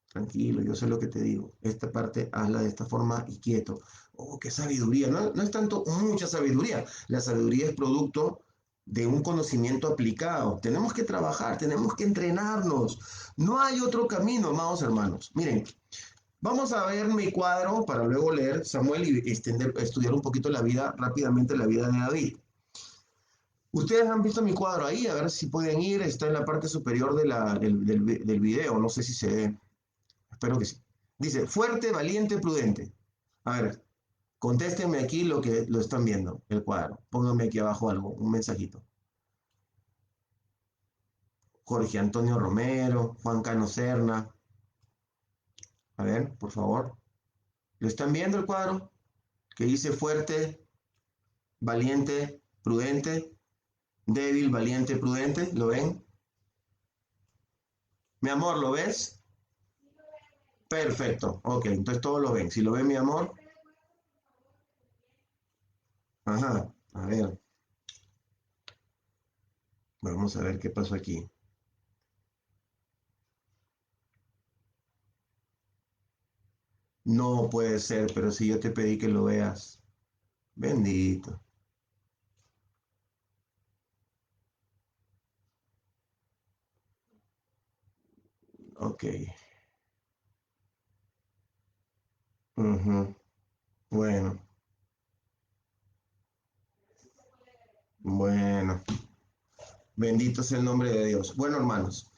tranquilo, yo sé lo que te digo. Esta parte hazla de esta forma y quieto. Oh, qué sabiduría. No, no es tanto mucha sabiduría. La sabiduría es producto de un conocimiento aplicado. Tenemos que trabajar, tenemos que entrenarnos. No hay otro camino, amados hermanos. Miren, vamos a ver mi cuadro para luego leer Samuel y estudiar un poquito la vida, rápidamente la vida de David. Ustedes han visto mi cuadro ahí, a ver si pueden ir, está en la parte superior del video, no sé si se ve, espero que sí. Dice, fuerte, valiente, prudente. A ver, contéstenme aquí lo que lo están viendo, el cuadro. Pónganme aquí abajo algo, un mensajito. Jorge Antonio Romero, Juan Cano Serna. A ver, por favor. ¿Lo están viendo el cuadro? Que dice fuerte, valiente, prudente, débil, valiente, prudente. ¿Lo ven? Mi amor, ¿lo ves? Perfecto. Ok, entonces todos lo ven. Si lo ven, mi amor. Ajá. A ver, vamos a ver qué pasó aquí. No puede ser, pero si yo te pedí que lo veas. Bendito. Ok. Ujú. Bueno, bueno. Bendito sea el nombre de Dios. Bueno, hermanos.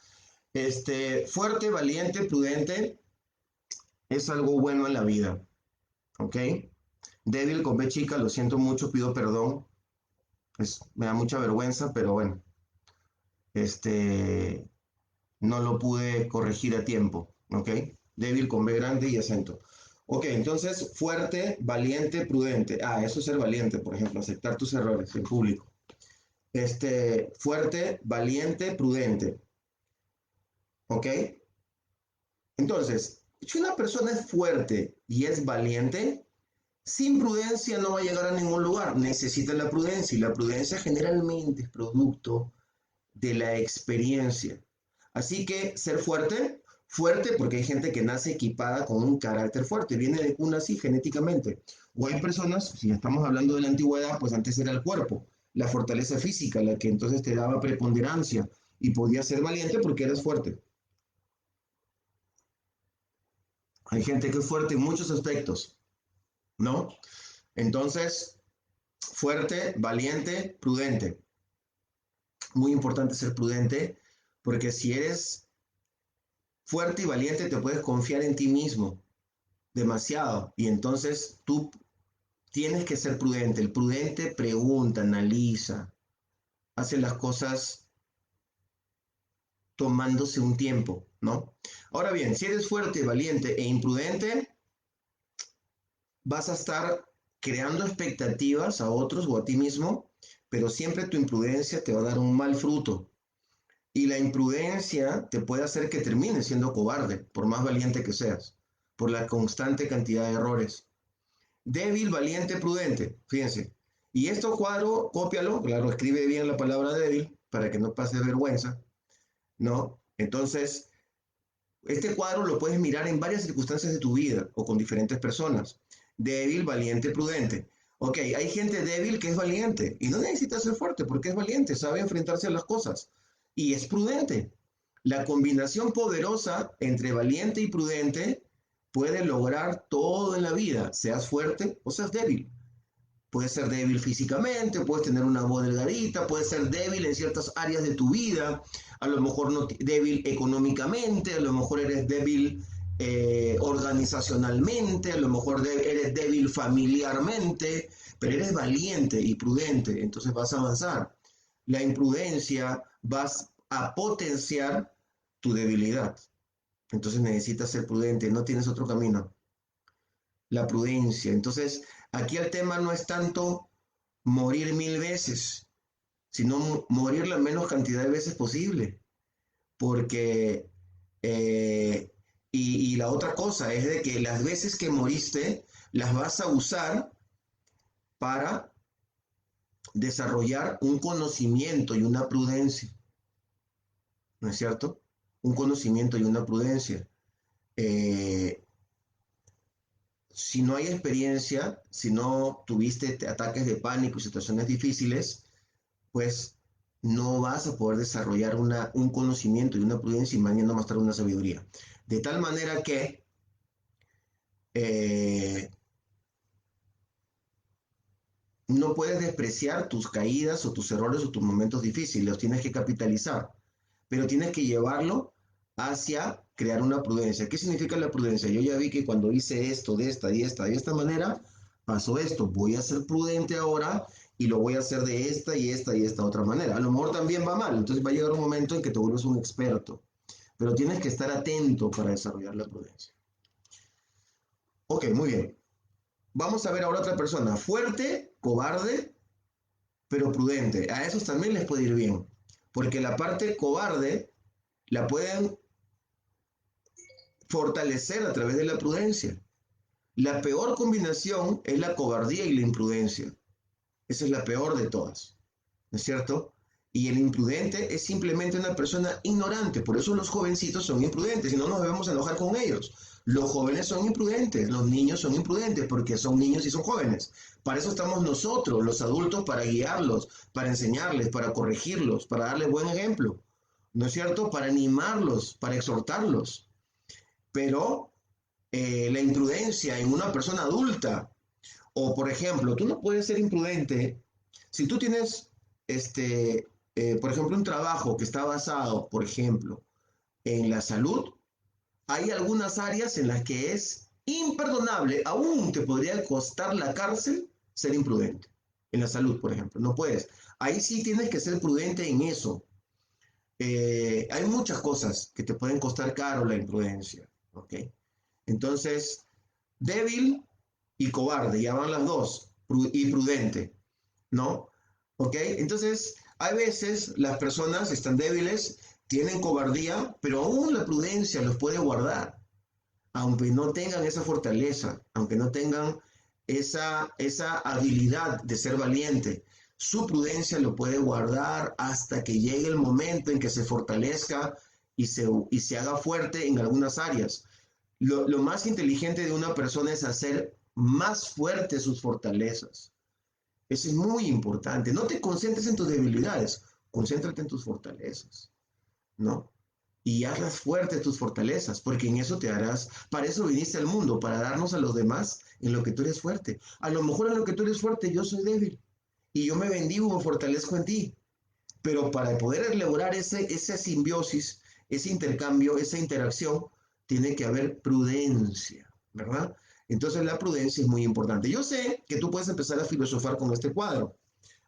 Fuerte, valiente, prudente es algo bueno en la vida. ¿Ok? Débil con B chica, lo siento mucho, pido perdón. Me da mucha vergüenza, pero bueno, este, no lo pude corregir a tiempo, ¿ok? Débil con B grande y acento. Ok, entonces, fuerte, valiente, prudente. Ah, eso es ser valiente, por ejemplo, aceptar tus errores en público. Fuerte, valiente, prudente, ¿ok? Entonces, si una persona es fuerte y es valiente, sin prudencia no va a llegar a ningún lugar. Necesita la prudencia y la prudencia generalmente es producto de la experiencia. Así que ser fuerte, fuerte porque hay gente que nace equipada con un carácter fuerte, viene de cuna así genéticamente. O hay personas, si estamos hablando de la antigüedad, pues antes era el cuerpo, la fortaleza física, la que entonces te daba preponderancia y podías ser valiente porque eras fuerte. Hay gente que es fuerte en muchos aspectos, ¿no? Entonces, fuerte, valiente, prudente. Muy importante ser prudente porque si eres fuerte y valiente te puedes confiar en ti mismo demasiado. Y entonces tú tienes que ser prudente. El prudente pregunta, analiza, hace las cosas tomándose un tiempo, ¿no? Ahora bien, si eres fuerte, valiente e imprudente, vas a estar creando expectativas a otros o a ti mismo, pero siempre tu imprudencia te va a dar un mal fruto. Y la imprudencia te puede hacer que termines siendo cobarde, por más valiente que seas, por la constante cantidad de errores. Débil, valiente, prudente, fíjense. Y esto cuadro, cópialo, claro, escribe bien la palabra débil para que no pase vergüenza, ¿no? Entonces, este cuadro lo puedes mirar en varias circunstancias de tu vida o con diferentes personas. Débil, valiente, prudente. Ok, hay gente débil que es valiente y no necesita ser fuerte porque es valiente, sabe enfrentarse a las cosas y es prudente. La combinación poderosa entre valiente y prudente puede lograr todo en la vida, seas fuerte o seas débil. Puedes ser débil físicamente, puedes tener una voz delgadita, puedes ser débil en ciertas áreas de tu vida, a lo mejor no débil económicamente, a lo mejor eres débil organizacionalmente, a lo mejor eres débil familiarmente, pero eres valiente y prudente, entonces vas a avanzar. La imprudencia vas a potenciar tu debilidad, entonces necesitas ser prudente, no tienes otro camino. La prudencia. Entonces, aquí el tema no es tanto morir 1000 veces, sino morir la menos cantidad de veces posible. Porque, y la otra cosa es de que las veces que moriste las vas a usar para desarrollar un conocimiento y una prudencia, ¿no es cierto? Un conocimiento y una prudencia. Eh, si no hay experiencia, si no tuviste ataques de pánico y situaciones difíciles, pues no vas a poder desarrollar un conocimiento y una prudencia y mañana más tarde una sabiduría. De tal manera que eh, no puedes despreciar tus caídas o tus errores o tus momentos difíciles, los tienes que capitalizar, pero tienes que llevarlo hacia crear una prudencia. ¿Qué significa la prudencia? Yo ya vi que cuando hice esto de esta y esta y esta manera, pasó esto. Voy a ser prudente ahora y lo voy a hacer de esta y esta y esta otra manera. A lo mejor también va mal, entonces va a llegar un momento en que te vuelves un experto, pero tienes que estar atento para desarrollar la prudencia. Ok, muy bien. Vamos a ver ahora otra persona, fuerte, cobarde, pero prudente. A esos también les puede ir bien, porque la parte cobarde la pueden fortalecer a través de la prudencia. La peor combinación es la cobardía y la imprudencia. Esa es la peor de todas, ¿no es cierto? Y el imprudente es simplemente una persona ignorante. Por eso los jovencitos son imprudentes y no nos debemos enojar con ellos. Los jóvenes son imprudentes, los niños son imprudentes porque son niños y son jóvenes. Para eso estamos nosotros, los adultos, para guiarlos, para enseñarles, para corregirlos, para darles buen ejemplo, ¿no es cierto? Para animarlos, para exhortarlos. Pero la imprudencia en una persona adulta, o por ejemplo, tú no puedes ser imprudente si tú tienes, por ejemplo, un trabajo que está basado, por ejemplo, en la salud. Hay algunas áreas en las que es imperdonable, aún te podría costar la cárcel ser imprudente. En la salud, por ejemplo, no puedes. Ahí sí tienes que ser prudente en eso. Hay muchas cosas que te pueden costar caro la imprudencia, ¿ok? Entonces, débil y cobarde, ya van las dos, y prudente, ¿no? ¿Ok? Entonces, hay veces las personas están débiles, tienen cobardía, pero aún la prudencia los puede guardar, aunque no tengan esa fortaleza, aunque no tengan esa habilidad de ser valiente. Su prudencia lo puede guardar hasta que llegue el momento en que se fortalezca y se haga fuerte en algunas áreas. Lo más inteligente de una persona es hacer más fuertes sus fortalezas. Eso es muy importante. No te concentres en tus debilidades, concéntrate en tus fortalezas, ¿no? Y hazlas fuertes tus fortalezas, porque en eso te harás, para eso viniste al mundo, para darnos a los demás en lo que tú eres fuerte. A lo mejor en lo que tú eres fuerte yo soy débil y yo me bendigo, me fortalezco en ti, pero para poder lograr esa simbiosis, ese intercambio, esa interacción, tiene que haber prudencia, ¿verdad? Entonces la prudencia es muy importante. Yo sé que tú puedes empezar a filosofar con este cuadro.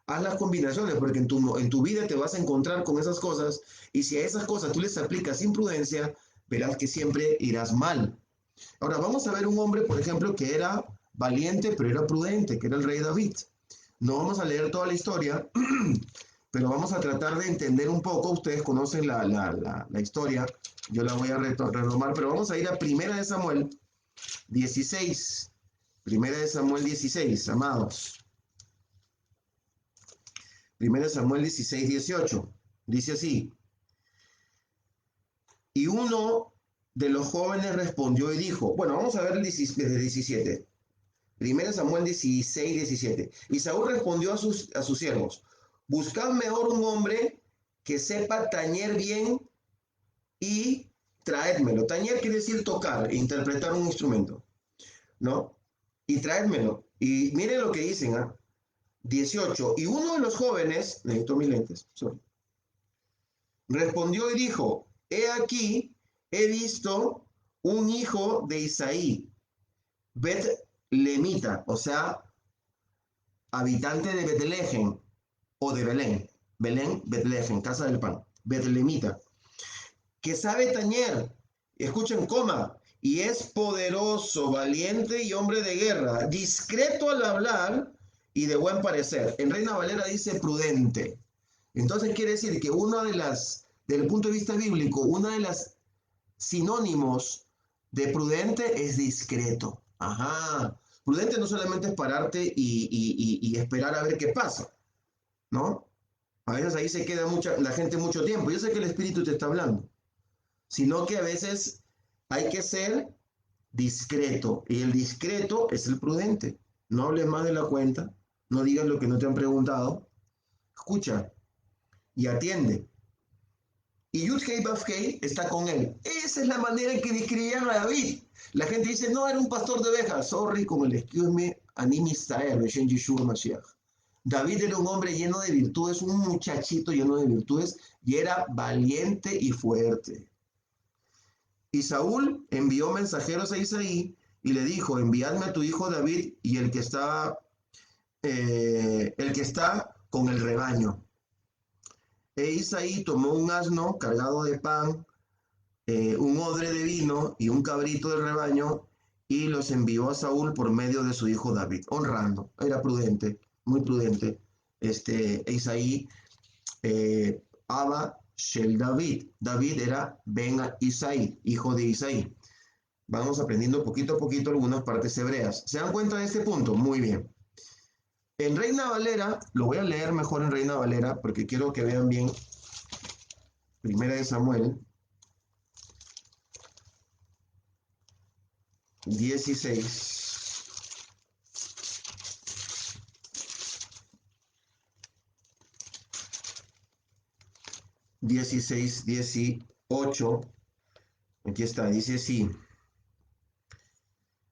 Haz las combinaciones porque en tu vida te vas a encontrar con esas cosas y si a esas cosas tú les aplicas imprudencia, verás que siempre irás mal. Ahora vamos a ver un hombre, por ejemplo, que era valiente pero era prudente, que era el rey David. No vamos a leer toda la historia, pero vamos a tratar de entender un poco. Ustedes conocen la historia, yo la voy a retomar, pero vamos a ir a Primera de Samuel 16. Primera de Samuel 16, amados. Primera de Samuel 16, 18. Dice así. Y uno de los jóvenes respondió y dijo, bueno, vamos a ver desde 17. Primera Samuel 16, 17. Y Saúl respondió a sus siervos, buscad mejor un hombre que sepa tañer bien y traédmelo. Tañer quiere decir tocar, interpretar un instrumento, ¿no? Y traédmelo. Y miren lo que dicen, ¿ah? 18. Y uno de los jóvenes, necesito mis lentes, sorry, respondió y dijo, he aquí, he visto un hijo de Isaí, Bet-lemita, o sea, habitante de Betlehem o de Belén. Belén, Betlehem, casa del pan. Betlemita, que sabe tañer, escuchen, coma, y es poderoso, valiente y hombre de guerra, discreto al hablar y de buen parecer. En Reina Valera dice prudente. Entonces quiere decir que desde el punto de vista bíblico, una de las sinónimos de prudente es discreto. Ajá. Prudente no solamente es pararte y esperar a ver qué pasa, ¿no? A veces ahí se queda la gente mucho tiempo. Yo sé que el espíritu te está hablando, sino que a veces hay que ser discreto. Y el discreto es el prudente. No hables más de la cuenta, no digas lo que no te han preguntado. Escucha y atiende. Y Yud-Hei Vav-Hei está con él. Esa es la manera en que describían a David. La gente dice, no, era un pastor de ovejas. Sorry, con el excuse me, Animi Saer, Yeshua Mashiach. David era un hombre lleno de virtudes, un muchachito lleno de virtudes, y era valiente y fuerte. Y Saúl envió mensajeros a Isaí y le dijo, enviadme a tu hijo David y el que está con el rebaño. E Isaí tomó un asno cargado de pan, un odre de vino y un cabrito del rebaño y los envió a Saúl por medio de su hijo David, honrando. Era prudente, muy prudente. Isaí, Abba Shel David. David era Ben Isaí, hijo de Isaí. Vamos aprendiendo poquito a poquito algunas partes hebreas. ¿Se dan cuenta de este punto? Muy bien. En Reina Valera, lo voy a leer mejor en Reina Valera porque quiero que vean bien. Primera de Samuel 16. 16, 18. Aquí está, dice así.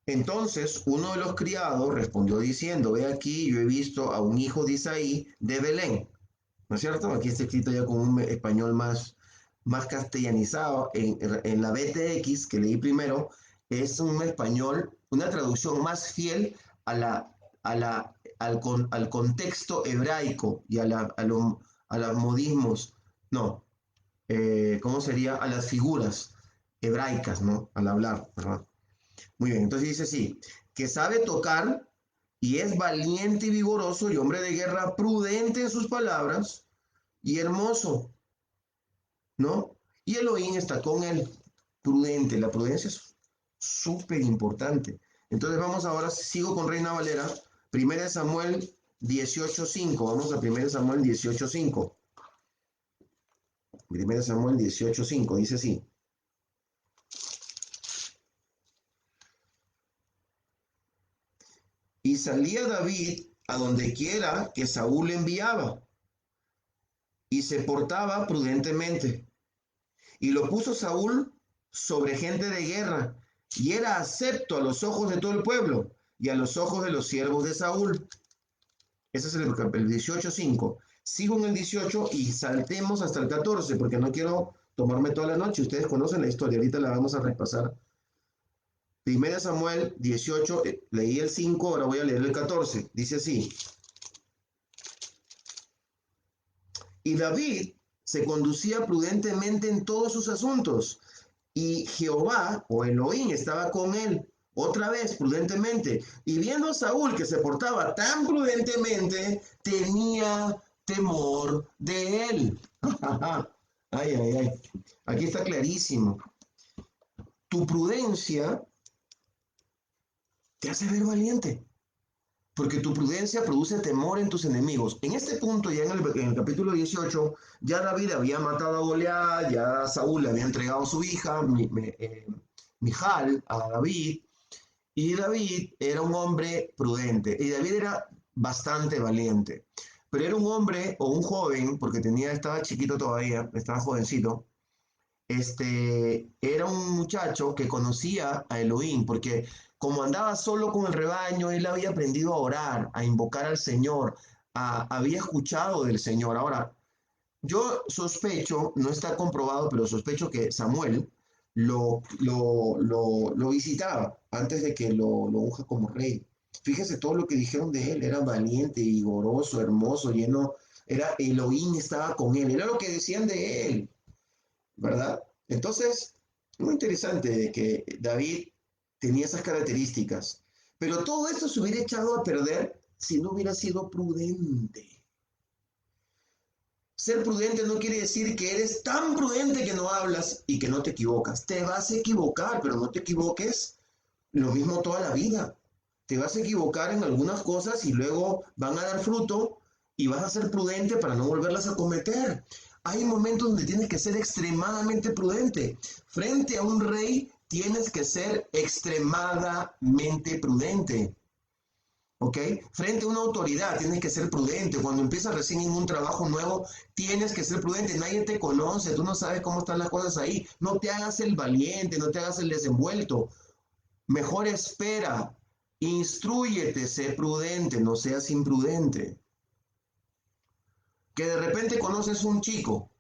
Entonces uno de los criados respondió diciendo, ve aquí, yo he visto a un hijo de Isaí de Belén. ¿No es cierto? Aquí está escrito ya con un español más castellanizado. En la BTX que leí primero, es un español, una traducción más fiel a al contexto hebraico y a los modismos. No, ¿cómo sería? A las figuras hebraicas, ¿no? Al hablar, ¿verdad? Muy bien, entonces dice así, que sabe tocar y es valiente y vigoroso y hombre de guerra, prudente en sus palabras y hermoso, ¿no? Y Elohim está con él, prudente. La prudencia es súper importante. Entonces vamos ahora, sigo con Reina Valera, 1 Samuel 18:5. Vamos a 1 Samuel 18:5. 1 Samuel 18:5, dice así. Y salía David a donde quiera que Saúl le enviaba, y se portaba prudentemente. Y lo puso Saúl sobre gente de guerra, y era acepto a los ojos de todo el pueblo y a los ojos de los siervos de Saúl. Ese es el 18:5. Sigo en el 18 y saltemos hasta el 14, porque no quiero tomarme toda la noche. Ustedes conocen la historia, ahorita la vamos a repasar. Primera Samuel 18, leí el 5, ahora voy a leer el 14. Dice así: y David se conducía prudentemente en todos sus asuntos, y Jehová o Elohim estaba con él, otra vez prudentemente. Y viendo a Saúl que se portaba tan prudentemente, tenía temor de él. Ay, ay, ay. Aquí está clarísimo. Tu prudencia te hace ver valiente, porque tu prudencia produce temor en tus enemigos. En este punto, ya en el capítulo 18, ya David había matado a Goliat, ya Saúl le había entregado a su hija, Mijal, a David, y David era un hombre prudente, y David era bastante valiente, pero era un hombre o un joven, porque estaba chiquito todavía, estaba jovencito, era un muchacho que conocía a Elohim, porque como andaba solo con el rebaño, él había aprendido a orar, a invocar al Señor, había escuchado del Señor. Ahora, yo sospecho, no está comprobado, pero sospecho que Samuel lo visitaba antes de que lo unja como rey. Fíjese todo lo que dijeron de él, era valiente, vigoroso, hermoso, lleno, Elohim estaba con él, era lo que decían de él, ¿verdad? Entonces, muy interesante de que David tenía esas características, pero todo esto se hubiera echado a perder si no hubiera sido prudente. Ser prudente no quiere decir que eres tan prudente que no hablas y que no te equivocas. Te vas a equivocar, pero no te equivoques lo mismo toda la vida. Te vas a equivocar en algunas cosas y luego van a dar fruto y vas a ser prudente para no volverlas a cometer. Hay momentos donde tienes que ser extremadamente prudente. Frente a un rey tienes que ser extremadamente prudente. ¿Ok? Frente a una autoridad tienes que ser prudente. Cuando empiezas recién en un trabajo nuevo, tienes que ser prudente. Nadie te conoce, tú no sabes cómo están las cosas ahí. No te hagas el valiente, no te hagas el desenvuelto. Mejor espera, instrúyete, sé prudente, no seas imprudente. Que de repente conoces un chico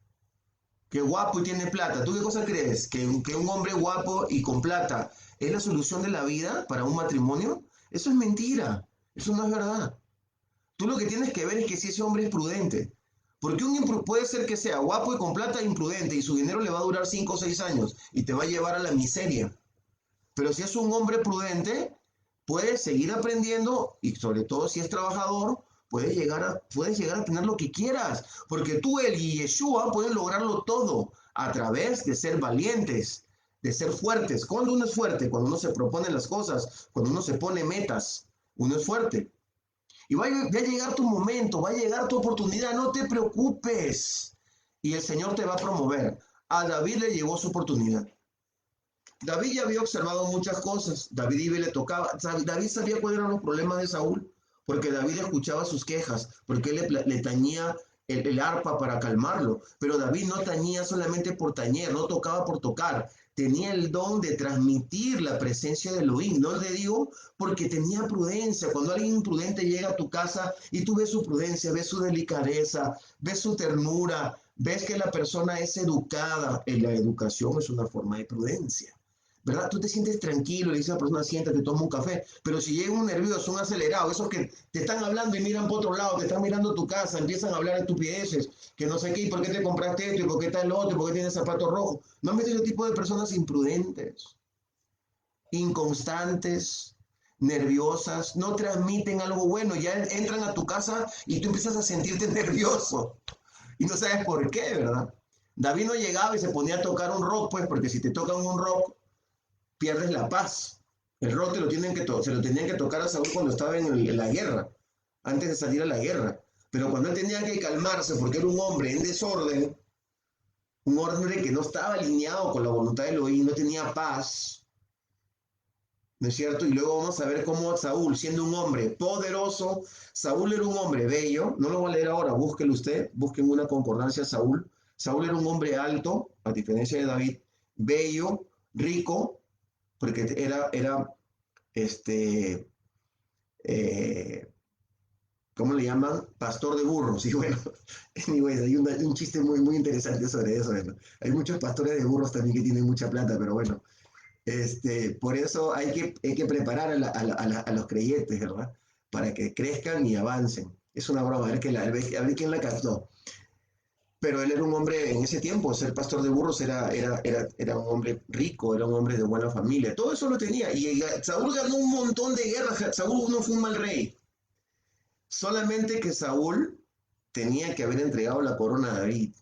que es guapo y tiene plata. ¿Tú qué cosa crees? ¿Que un hombre guapo y con plata es la solución de la vida para un matrimonio? Eso es mentira, eso no es verdad. Tú lo que tienes que ver es que si ese hombre es prudente. Porque puede ser que sea guapo y con plata e imprudente y su dinero le va a durar 5 o 6 años y te va a llevar a la miseria. Pero si es un hombre prudente, puedes seguir aprendiendo y sobre todo si es trabajador, puedes llegar a tener lo que quieras. Porque tú, él y Yeshua pueden lograrlo todo a través de ser valientes, de ser fuertes. ¿Cuándo uno es fuerte? Cuando uno se propone las cosas, cuando uno se pone metas, uno es fuerte. Y va a llegar tu momento, va a llegar tu oportunidad, no te preocupes. Y el Señor te va a promover. A David le llegó su oportunidad. David ya había observado muchas cosas. David le tocaba. David sabía cuáles eran los problemas de Saúl, porque David escuchaba sus quejas, porque él le tañía el arpa para calmarlo. Pero David no tañía solamente por tañer, no tocaba por tocar. Tenía el don de transmitir la presencia de Elohim. No le digo porque tenía prudencia. Cuando alguien imprudente llega a tu casa y tú ves su prudencia, ves su delicadeza, ves su ternura, ves que la persona es educada. La educación es una forma de prudencia. ¿Verdad? Tú te sientes tranquilo, le dices a la persona, siéntate, toma un café, pero si llega un nervioso, un acelerado, esos que te están hablando y miran por otro lado, te están mirando tu casa, empiezan a hablar de estupideces, que no sé qué, y por qué te compraste esto, y por qué tal otro, y por qué tienes zapatos rojos. ¿No has visto ese tipo de personas imprudentes, inconstantes, nerviosas, no transmiten algo bueno, ya entran a tu casa y tú empiezas a sentirte nervioso y no sabes por qué, ¿verdad? David no llegaba y se ponía a tocar un rock, pues, porque si te tocan un rock, pierdes la paz. El rock se lo tenían que tocar a Saúl cuando estaba en la guerra, antes de salir a la guerra. Pero cuando él tenía que calmarse porque era un hombre en desorden, un hombre que no estaba alineado con la voluntad de Elohim, no tenía paz, ¿no es cierto? Y luego vamos a ver cómo Saúl, siendo un hombre poderoso, Saúl era un hombre bello, no lo voy a leer ahora, búsquelo usted, busquen una concordancia a Saúl. Saúl era un hombre alto, a diferencia de David, bello, rico, porque era este, eh, ¿cómo le llaman? Pastor de burros. Y bueno, anyways, hay un chiste muy, muy interesante sobre eso, ¿no? Hay muchos pastores de burros también que tienen mucha plata, pero bueno, por eso hay que preparar a los creyentes, ¿verdad? Para que crezcan y avancen. Es una broma, a ver quién la captó. Pero él era un hombre, en ese tiempo, ser pastor de burros era un hombre rico, era un hombre de buena familia. Todo eso lo tenía. Y Saúl ganó un montón de guerras. Saúl no fue un mal rey. Solamente que Saúl tenía que haber entregado la corona a David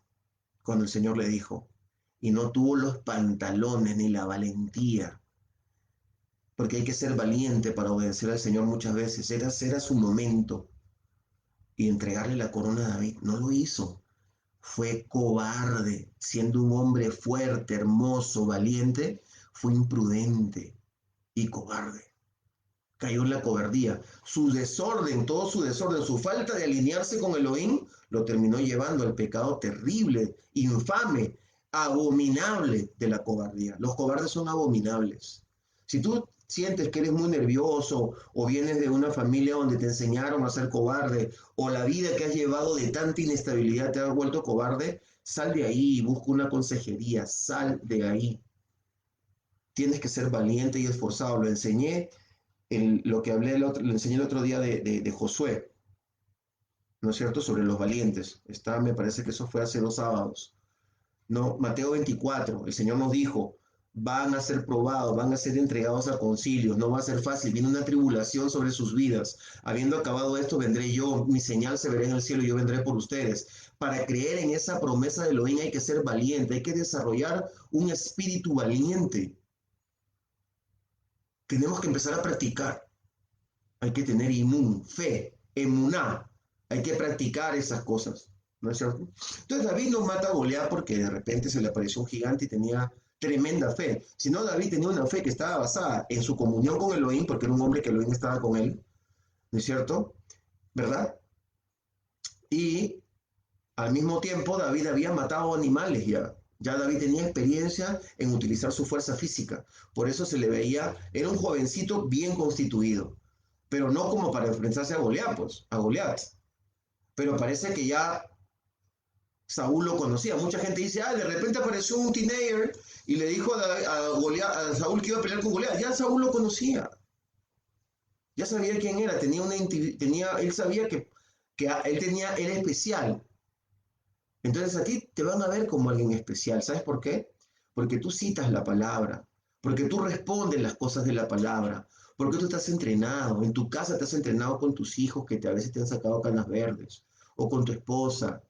cuando el Señor le dijo. Y no tuvo los pantalones ni la valentía. Porque hay que ser valiente para obedecer al Señor muchas veces. Era su momento. Y entregarle la corona a David. No lo hizo. Fue cobarde, siendo un hombre fuerte, hermoso, valiente, fue imprudente y cobarde. Cayó en la cobardía. Su desorden, todo su desorden, su falta de alinearse con Elohim, lo terminó llevando al pecado terrible, infame, abominable de la cobardía. Los cobardes son abominables. Si tú sientes que eres muy nervioso o vienes de una familia donde te enseñaron a ser cobarde o la vida que has llevado de tanta inestabilidad te ha vuelto cobarde, sal de ahí y busca una consejería, sal de ahí. Tienes que ser valiente y esforzado. Lo enseñé lo que lo enseñé el otro día de Josué, ¿no es cierto? Sobre los valientes. Me parece que eso fue hace 2 sábados. No, Mateo 24, el Señor nos dijo, van a ser probados, van a ser entregados a concilios, no va a ser fácil, viene una tribulación sobre sus vidas. Habiendo acabado esto, vendré yo, mi señal se verá en el cielo y yo vendré por ustedes. Para creer en esa promesa de Elohim hay que ser valiente, hay que desarrollar un espíritu valiente. Tenemos que empezar a practicar. Hay que tener fe, emuná. Hay que practicar esas cosas, ¿no es cierto? Entonces David no mata a Goliat porque de repente se le apareció un gigante y tenía tremenda fe, sino David tenía una fe que estaba basada en su comunión con Elohim, porque era un hombre que Elohim estaba con él, ¿no es cierto? ¿Verdad? Y al mismo tiempo David había matado animales ya. Ya David tenía experiencia en utilizar su fuerza física. Por eso se le veía, era un jovencito bien constituido, pero no como para enfrentarse a Goliat, pues, a Goliat. Pero parece que ya Saúl lo conocía. Mucha gente dice, de repente apareció un teenager y le dijo a Saúl que iba a pelear con Goliat. Ya Saúl lo conocía. Ya sabía quién era. Él sabía que era especial. Entonces a ti te van a ver como alguien especial. ¿Sabes por qué? Porque tú citas la palabra, porque tú respondes las cosas de la palabra, porque tú estás entrenado. En tu casa te has entrenado con tus hijos que a veces te han sacado canas verdes, o con tu esposa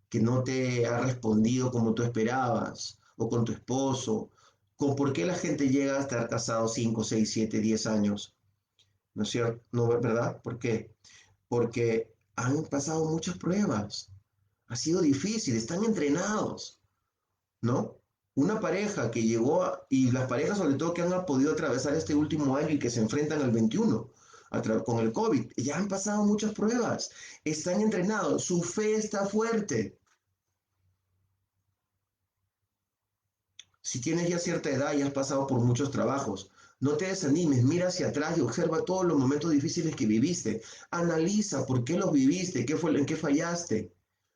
que no te ha respondido como tú esperabas, o con tu esposo. ¿Con por qué la gente llega a estar casado 5, 6, 7, 10 años? ¿No es cierto? ¿No, verdad? ¿Por qué? Porque han pasado muchas pruebas. Ha sido difícil, están entrenados, ¿no? Una pareja que y las parejas sobre todo que han podido atravesar este último año y que se enfrentan al 21 con el COVID, ya han pasado muchas pruebas, están entrenados, su fe está fuerte. Si tienes ya cierta edad y has pasado por muchos trabajos, no te desanimes, mira hacia atrás y observa todos los momentos difíciles que viviste. Analiza por qué los viviste, en qué fallaste,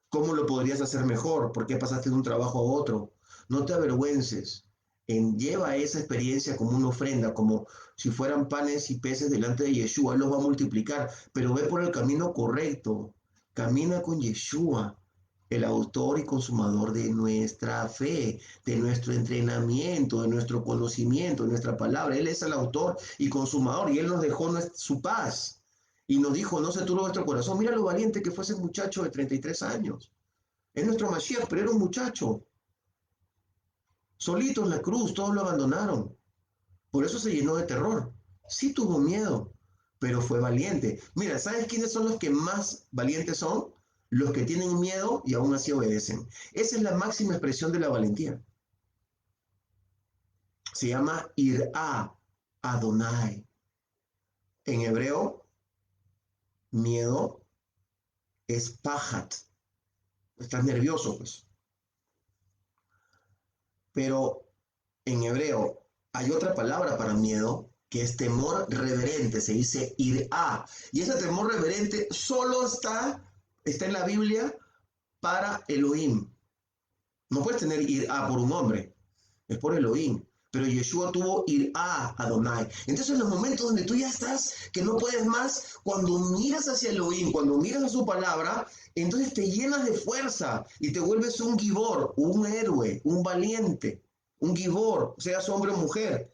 cómo lo podrías hacer mejor, por qué pasaste de un trabajo a otro. No te avergüences. Lleva esa experiencia como una ofrenda, como si fueran panes y peces delante de Yeshua. Él los va a multiplicar, pero ve por el camino correcto. Camina con Yeshua, el autor y consumador de nuestra fe, de nuestro entrenamiento, de nuestro conocimiento, de nuestra palabra. Él es el autor y consumador y Él nos dejó su paz y nos dijo, no se turbe vuestro corazón. Mira lo valiente que fue ese muchacho de 33 años. Es nuestro Mashiach, pero era un muchacho. Solito en la cruz, todos lo abandonaron. Por eso se llenó de terror. Sí tuvo miedo, pero fue valiente. Mira, ¿sabes quiénes son los que más valientes son? Los que tienen miedo y aún así obedecen. Esa es la máxima expresión de la valentía. Se llama Irá Adonai. En hebreo, miedo es pajat. Estás nervioso, pues. Pero en hebreo hay otra palabra para miedo que es temor reverente, se dice irá. Y ese temor reverente solo está en la Biblia para Elohim. No puedes tener irá por un hombre, es por Elohim. Pero Yeshua tuvo irá Adonai. Entonces en los momentos donde tú ya estás, que no puedes más, cuando miras hacia Elohim, cuando miras a su palabra, entonces te llenas de fuerza y te vuelves un gibor, un héroe, un valiente, un gibor, seas hombre o mujer.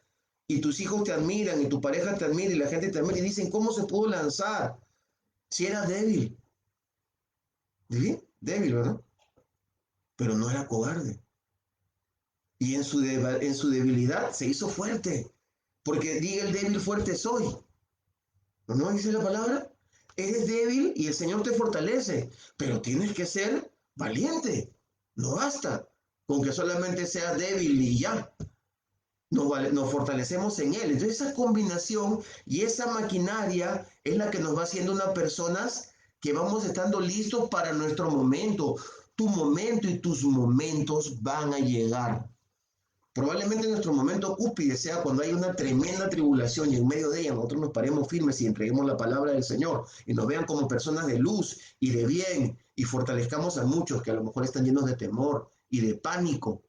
Y tus hijos te admiran, y tu pareja te admira, y la gente te admira, y dicen, ¿cómo se pudo lanzar? Si era débil. ¿Sí? Débil, ¿verdad? Pero no era cobarde. Y en su debilidad se hizo fuerte. Porque diga el débil, fuerte soy. ¿No dice la palabra? Eres débil y el Señor te fortalece. Pero tienes que ser valiente. No basta con que solamente seas débil y ya. Nos fortalecemos en Él. Entonces esa combinación y esa maquinaria es la que nos va haciendo unas personas que vamos estando listos para nuestro momento. Tu momento y tus momentos van a llegar. Probablemente nuestro momento cúspide sea cuando hay una tremenda tribulación y en medio de ella nosotros nos paremos firmes y entreguemos la palabra del Señor y nos vean como personas de luz y de bien y fortalezcamos a muchos que a lo mejor están llenos de temor y de pánico.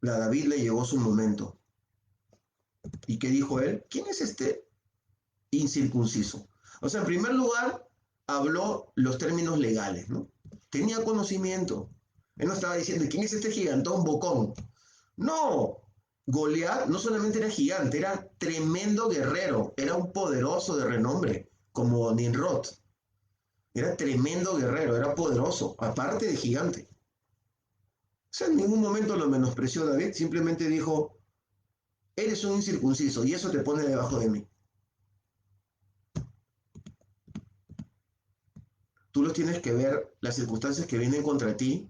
A David le llegó su momento. ¿Y qué dijo él? ¿Quién es este incircunciso? O sea, en primer lugar, habló los términos legales, ¿no? Tenía conocimiento. Él no estaba diciendo, ¿quién es este gigantón bocón? No, Goliat no solamente era gigante, era tremendo guerrero, era un poderoso de renombre, como Nimrod. Era tremendo guerrero, era poderoso, aparte de gigante. O sea, en ningún momento lo menospreció David, simplemente dijo, eres un incircunciso y eso te pone debajo de mí. Tú los tienes que ver, las circunstancias que vienen contra ti,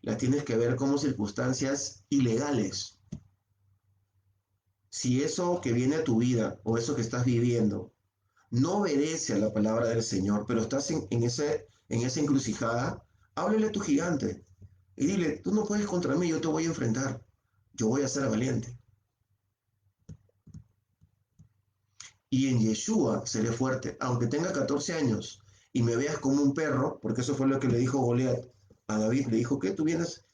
las tienes que ver como circunstancias ilegales. Si eso que viene a tu vida o eso que estás viviendo no obedece a la palabra del Señor, pero estás en esa encrucijada, háblale a tu gigante y dile, tú no puedes contra mí, yo te voy a enfrentar, yo voy a ser valiente. Y en Yeshua seré fuerte, aunque tenga 14 años y me veas como un perro, porque eso fue lo que le dijo Goliat a David, le dijo, ¿qué? ¿Tú vienes?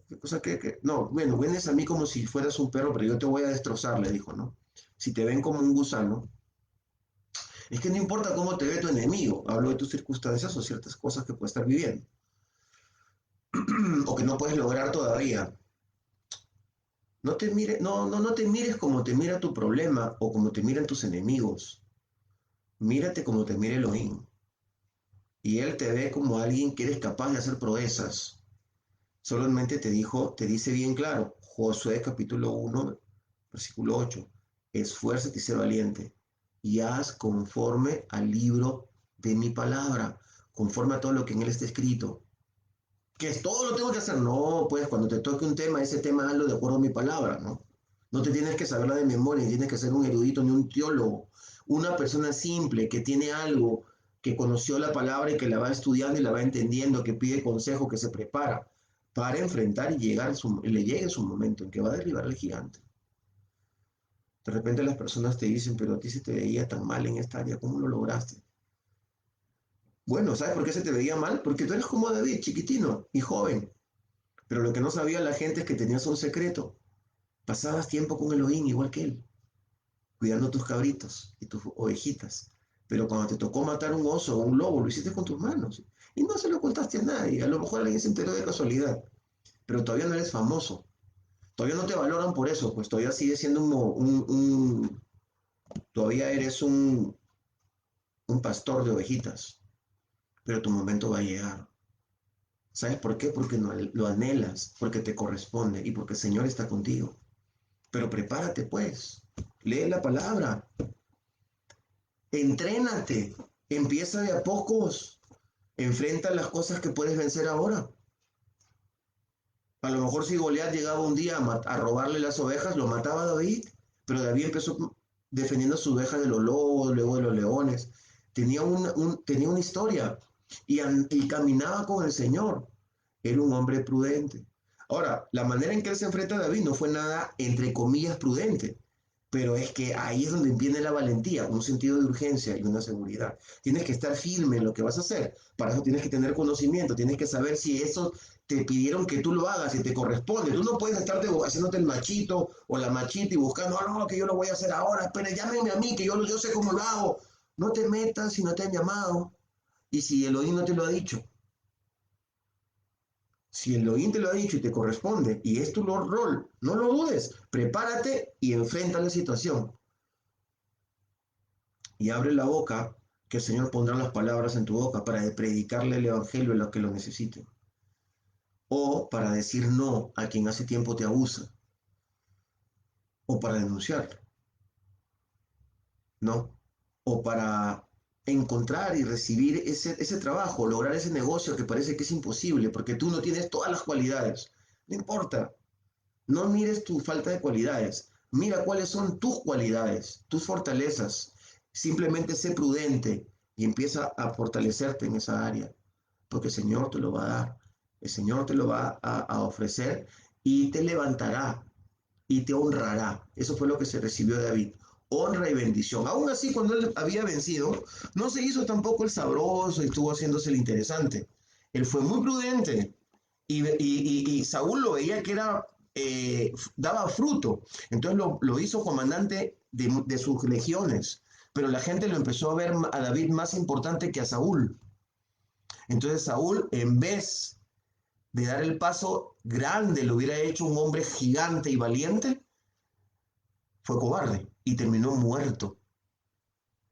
¿Qué cosa que? No, bueno, vienes a mí como si fueras un perro, pero yo te voy a destrozar, le dijo, ¿no? Si te ven como un gusano, es que no importa cómo te ve tu enemigo, hablo de tus circunstancias o ciertas cosas que puedes estar viviendo, o que no puedes lograr todavía. No te mires como te mira tu problema o como te miran tus enemigos. Mírate como te mira Elohim. Y Él te ve como alguien que eres capaz de hacer proezas. Solamente te dice bien claro, Josué capítulo 1, versículo 8, esfuérzate y sé valiente, y haz conforme al libro de mi palabra, conforme a todo lo que en él está escrito. Que es todo lo tengo que hacer. No, pues cuando te toque un tema, ese tema hazlo de acuerdo a mi palabra, ¿no? No te tienes que saberla de memoria, ni tienes que ser un erudito ni un teólogo. Una persona simple que tiene algo, que conoció la palabra y que la va estudiando y la va entendiendo, que pide consejo, que se prepara para enfrentar y le llegue su momento en que va a derribar al gigante. De repente las personas te dicen, pero a ti se te veía tan mal en esta área, ¿cómo lo lograste? Bueno, ¿sabes por qué se te veía mal? Porque tú eres como David, chiquitino y joven. Pero lo que no sabía la gente es que tenías un secreto. Pasabas tiempo con Elohim igual que él, cuidando tus cabritos y tus ovejitas. Pero cuando te tocó matar un oso o un lobo, lo hiciste con tus manos. Y no se lo contaste a nadie. A lo mejor alguien se enteró de casualidad. Pero todavía no eres famoso. Todavía no te valoran por eso. Pues todavía sigues siendo todavía eres un pastor de ovejitas. Pero tu momento va a llegar. ¿Sabes por qué? Porque no, lo anhelas, porque te corresponde y porque el Señor está contigo. Pero prepárate pues, lee la palabra, entrénate, empieza de a pocos, enfrenta las cosas que puedes vencer ahora. A lo mejor si Goliat llegaba un día a robarle las ovejas, lo mataba David, pero David empezó defendiendo a sus ovejas de los lobos, luego de los leones. Tenía una historia y caminaba con el Señor. Era un hombre prudente. Ahora, la manera en que él se enfrenta a David no fue nada, entre comillas, prudente. Pero es que ahí es donde viene la valentía, un sentido de urgencia y una seguridad. Tienes que estar firme en lo que vas a hacer. Para eso tienes que tener conocimiento, tienes que saber si eso te pidieron que tú lo hagas y te corresponde. Tú no puedes estarte haciéndote el machito o la machita y buscando, ah, no, que yo lo voy a hacer ahora, espera, llámenme a mí, que yo sé cómo lo hago. No te metas si no te han llamado y si Elohim no te lo ha dicho. Si el Elohim te lo ha dicho y te corresponde y es tu rol, no lo dudes, prepárate y enfrenta la situación. Y abre la boca, que el Señor pondrá las palabras en tu boca para predicarle el Evangelio a los que lo necesiten. O para decir no a quien hace tiempo te abusa. O para denunciar, ¿no? O para encontrar y recibir ese trabajo, lograr ese negocio que parece que es imposible, porque tú no tienes todas las cualidades. No importa, no mires tu falta de cualidades, mira cuáles son tus cualidades, tus fortalezas. Simplemente sé prudente y empieza a fortalecerte en esa área, porque el Señor te lo va a dar, el Señor te lo va a ofrecer y te levantará y te honrará. Eso fue lo que se recibió de David. Honra y bendición. Aún así, cuando él había vencido, no se hizo tampoco el sabroso y estuvo haciéndose el interesante. Él fue muy prudente y Saúl lo veía que era, daba fruto. Entonces lo hizo comandante de sus legiones. Pero la gente lo empezó a ver a David más importante que a Saúl. Entonces Saúl, en vez de dar el paso grande, lo hubiera hecho un hombre gigante y valiente, fue cobarde y terminó muerto.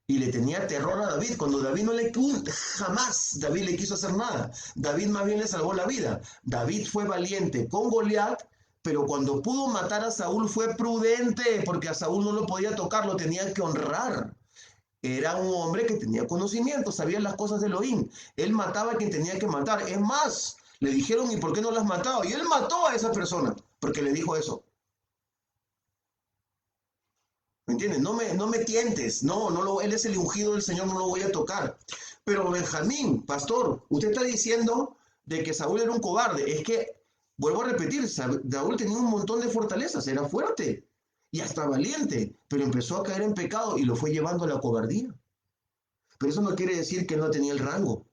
Y le tenía terror a David, cuando David no le jamás David le quiso hacer nada. David más bien le salvó la vida. David fue valiente con Goliat, pero cuando pudo matar a Saúl fue prudente, porque a Saúl no lo podía tocar, lo tenía que honrar. Era un hombre que tenía conocimiento, sabía las cosas de Elohim. Él mataba a quien tenía que matar. Es más, le dijeron, ¿y por qué no lo has matado? Y él mató a esa persona, porque le dijo eso. ¿Me entiendes? No me tientes, él es el ungido del Señor, no lo voy a tocar. Pero Benjamín, pastor, usted está diciendo de que Saúl era un cobarde. Es que, vuelvo a repetir, Saúl tenía un montón de fortalezas, era fuerte y hasta valiente, pero empezó a caer en pecado y lo fue llevando a la cobardía. Pero eso no quiere decir que él no tenía el rango.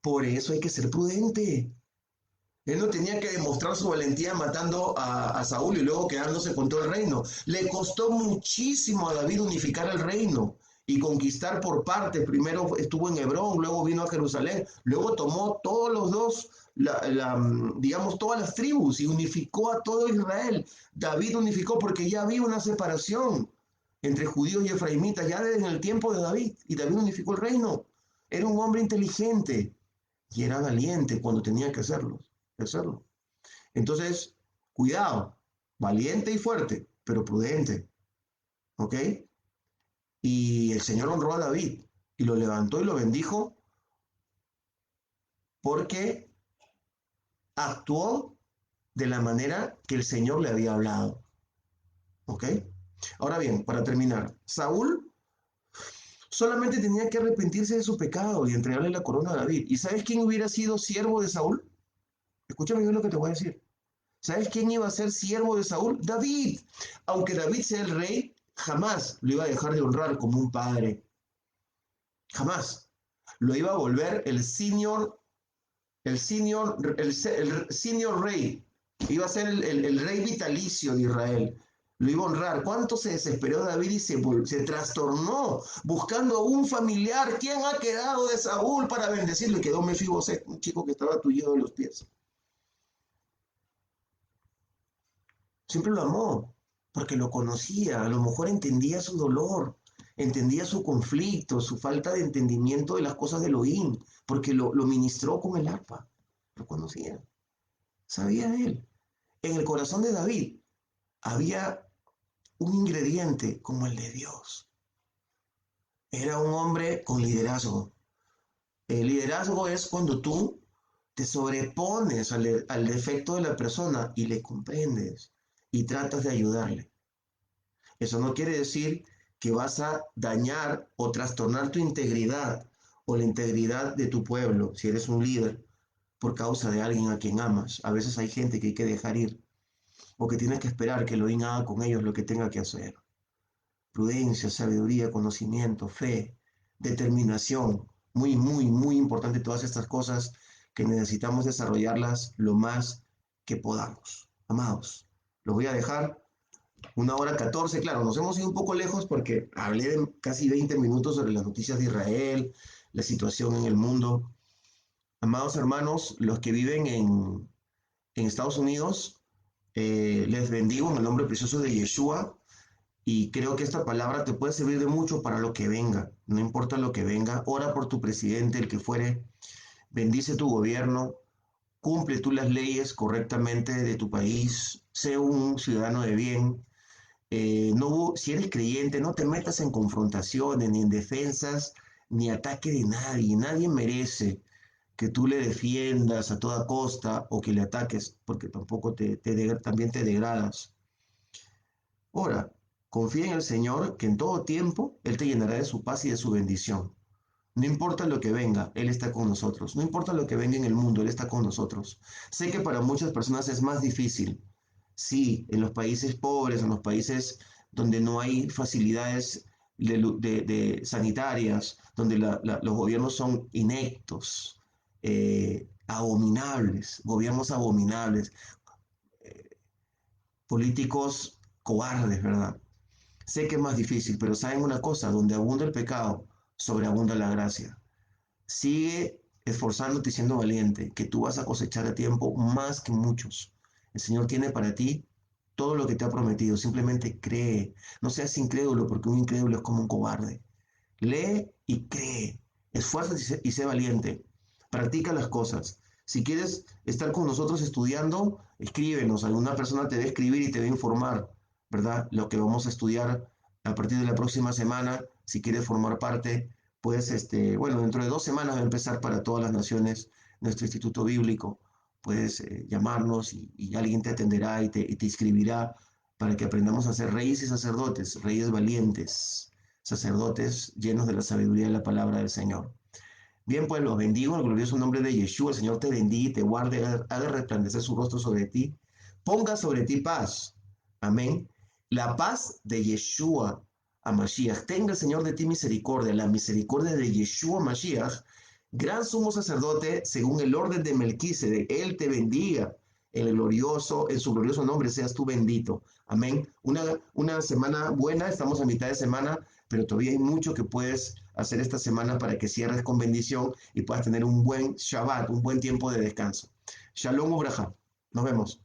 Por eso hay que ser prudente. Él no tenía que demostrar su valentía matando a Saúl y luego quedándose con todo el reino. Le costó muchísimo a David unificar el reino y conquistar por partes. Primero estuvo en Hebrón, luego vino a Jerusalén, luego tomó todos los dos, digamos, todas las tribus y unificó a todo Israel. David unificó porque ya había una separación entre judíos y efraimitas ya desde el tiempo de David, y David unificó el reino. Era un hombre inteligente y era valiente cuando tenía que hacerlo. Entonces, cuidado, valiente y fuerte, pero prudente, ¿ok? Y el Señor honró a David y lo levantó y lo bendijo porque actuó de la manera que el Señor le había hablado, ¿ok? Ahora bien, para terminar, Saúl solamente tenía que arrepentirse de su pecado y entregarle la corona a David. ¿Y sabes quién hubiera sido siervo de Saúl? Escúchame bien lo que te voy a decir. ¿Sabes quién iba a ser siervo de Saúl? David. Aunque David sea el rey, jamás lo iba a dejar de honrar como un padre. Jamás. Lo iba a volver el senior rey. Iba a ser el rey vitalicio de Israel. Lo iba a honrar. ¿Cuánto se desesperó David y se trastornó buscando a un familiar? ¿Quién ha quedado de Saúl para bendecirle? Quedó Mefiboset, un chico que estaba tullido de los pies. Siempre lo amó, porque lo conocía, a lo mejor entendía su dolor, entendía su conflicto, su falta de entendimiento de las cosas de Elohim, porque lo ministró con el arpa, lo conocía, sabía de él. En el corazón de David había un ingrediente como el de Dios. Era un hombre con liderazgo. El liderazgo es cuando tú te sobrepones al defecto de la persona y le comprendes y tratas de ayudarle. Eso no quiere decir que vas a dañar o trastornar tu integridad o la integridad de tu pueblo si eres un líder por causa de alguien a quien amas. A veces hay gente que hay que dejar ir o que tienes que esperar que Elohim haga con ellos lo que tenga que hacer. prudencia, sabiduría, conocimiento, fe, determinación. Muy, muy, muy importante todas estas cosas que necesitamos desarrollarlas lo más que podamos. Amados, los voy a dejar 1 hora 14. Claro, nos hemos ido un poco lejos porque hablé de casi 20 minutos sobre las noticias de Israel, la situación en el mundo. Amados hermanos, los que viven en Estados Unidos, les bendigo en el nombre precioso de Yeshua y creo que esta palabra te puede servir de mucho para lo que venga. No importa lo que venga, ora por tu presidente, el que fuere, bendice tu gobierno, cumple tú las leyes correctamente de tu país, sé un ciudadano de bien. No, si eres creyente, no te metas en confrontaciones, ni en defensas, ni ataque de nadie. Nadie merece que tú le defiendas a toda costa o que le ataques, porque tampoco también te degradas. Ora, confía en el Señor, que en todo tiempo Él te llenará de su paz y de su bendición. No importa lo que venga, Él está con nosotros. No importa lo que venga en el mundo, Él está con nosotros. Sé que para muchas personas es más difícil. Sí, en los países pobres, en los países donde no hay facilidades de sanitarias, donde los gobiernos son ineptos, abominables, gobiernos abominables, políticos cobardes, ¿verdad? Sé que es más difícil, pero saben una cosa, donde abunda el pecado, sobreabunda la gracia. Sigue esforzándote y siendo valiente, que tú vas a cosechar a tiempo más que muchos. El Señor tiene para ti todo lo que te ha prometido. Simplemente cree. No seas incrédulo, porque un incrédulo es como un cobarde. Lee y cree. Esfuérzate y sé valiente. Practica las cosas. Si quieres estar con nosotros estudiando, escríbenos. Alguna persona te va a escribir y te va a informar, ¿verdad? Lo que vamos a estudiar a partir de la próxima semana. Si quieres formar parte, pues, bueno, dentro de 2 semanas va a empezar para todas las naciones nuestro Instituto Bíblico. Puedes llamarnos y alguien te atenderá y te inscribirá para que aprendamos a ser reyes y sacerdotes, reyes valientes, sacerdotes llenos de la sabiduría de la palabra del Señor. Bien, pues los bendigo en el glorioso nombre de Yeshua. El Señor te bendiga y te guarde, haga resplandecer su rostro sobre ti, ponga sobre ti paz. Amén. La paz de Yeshua a Mashiach. Tenga el Señor de ti misericordia, la misericordia de Yeshua Mashiach, gran sumo sacerdote, según el orden de Melquisedec. Él te bendiga en su glorioso nombre seas tú bendito. Amén. Una semana buena, estamos a mitad de semana, pero todavía hay mucho que puedes hacer esta semana para que cierres con bendición y puedas tener un buen Shabbat, un buen tiempo de descanso. Shalom Ubraja. Nos vemos.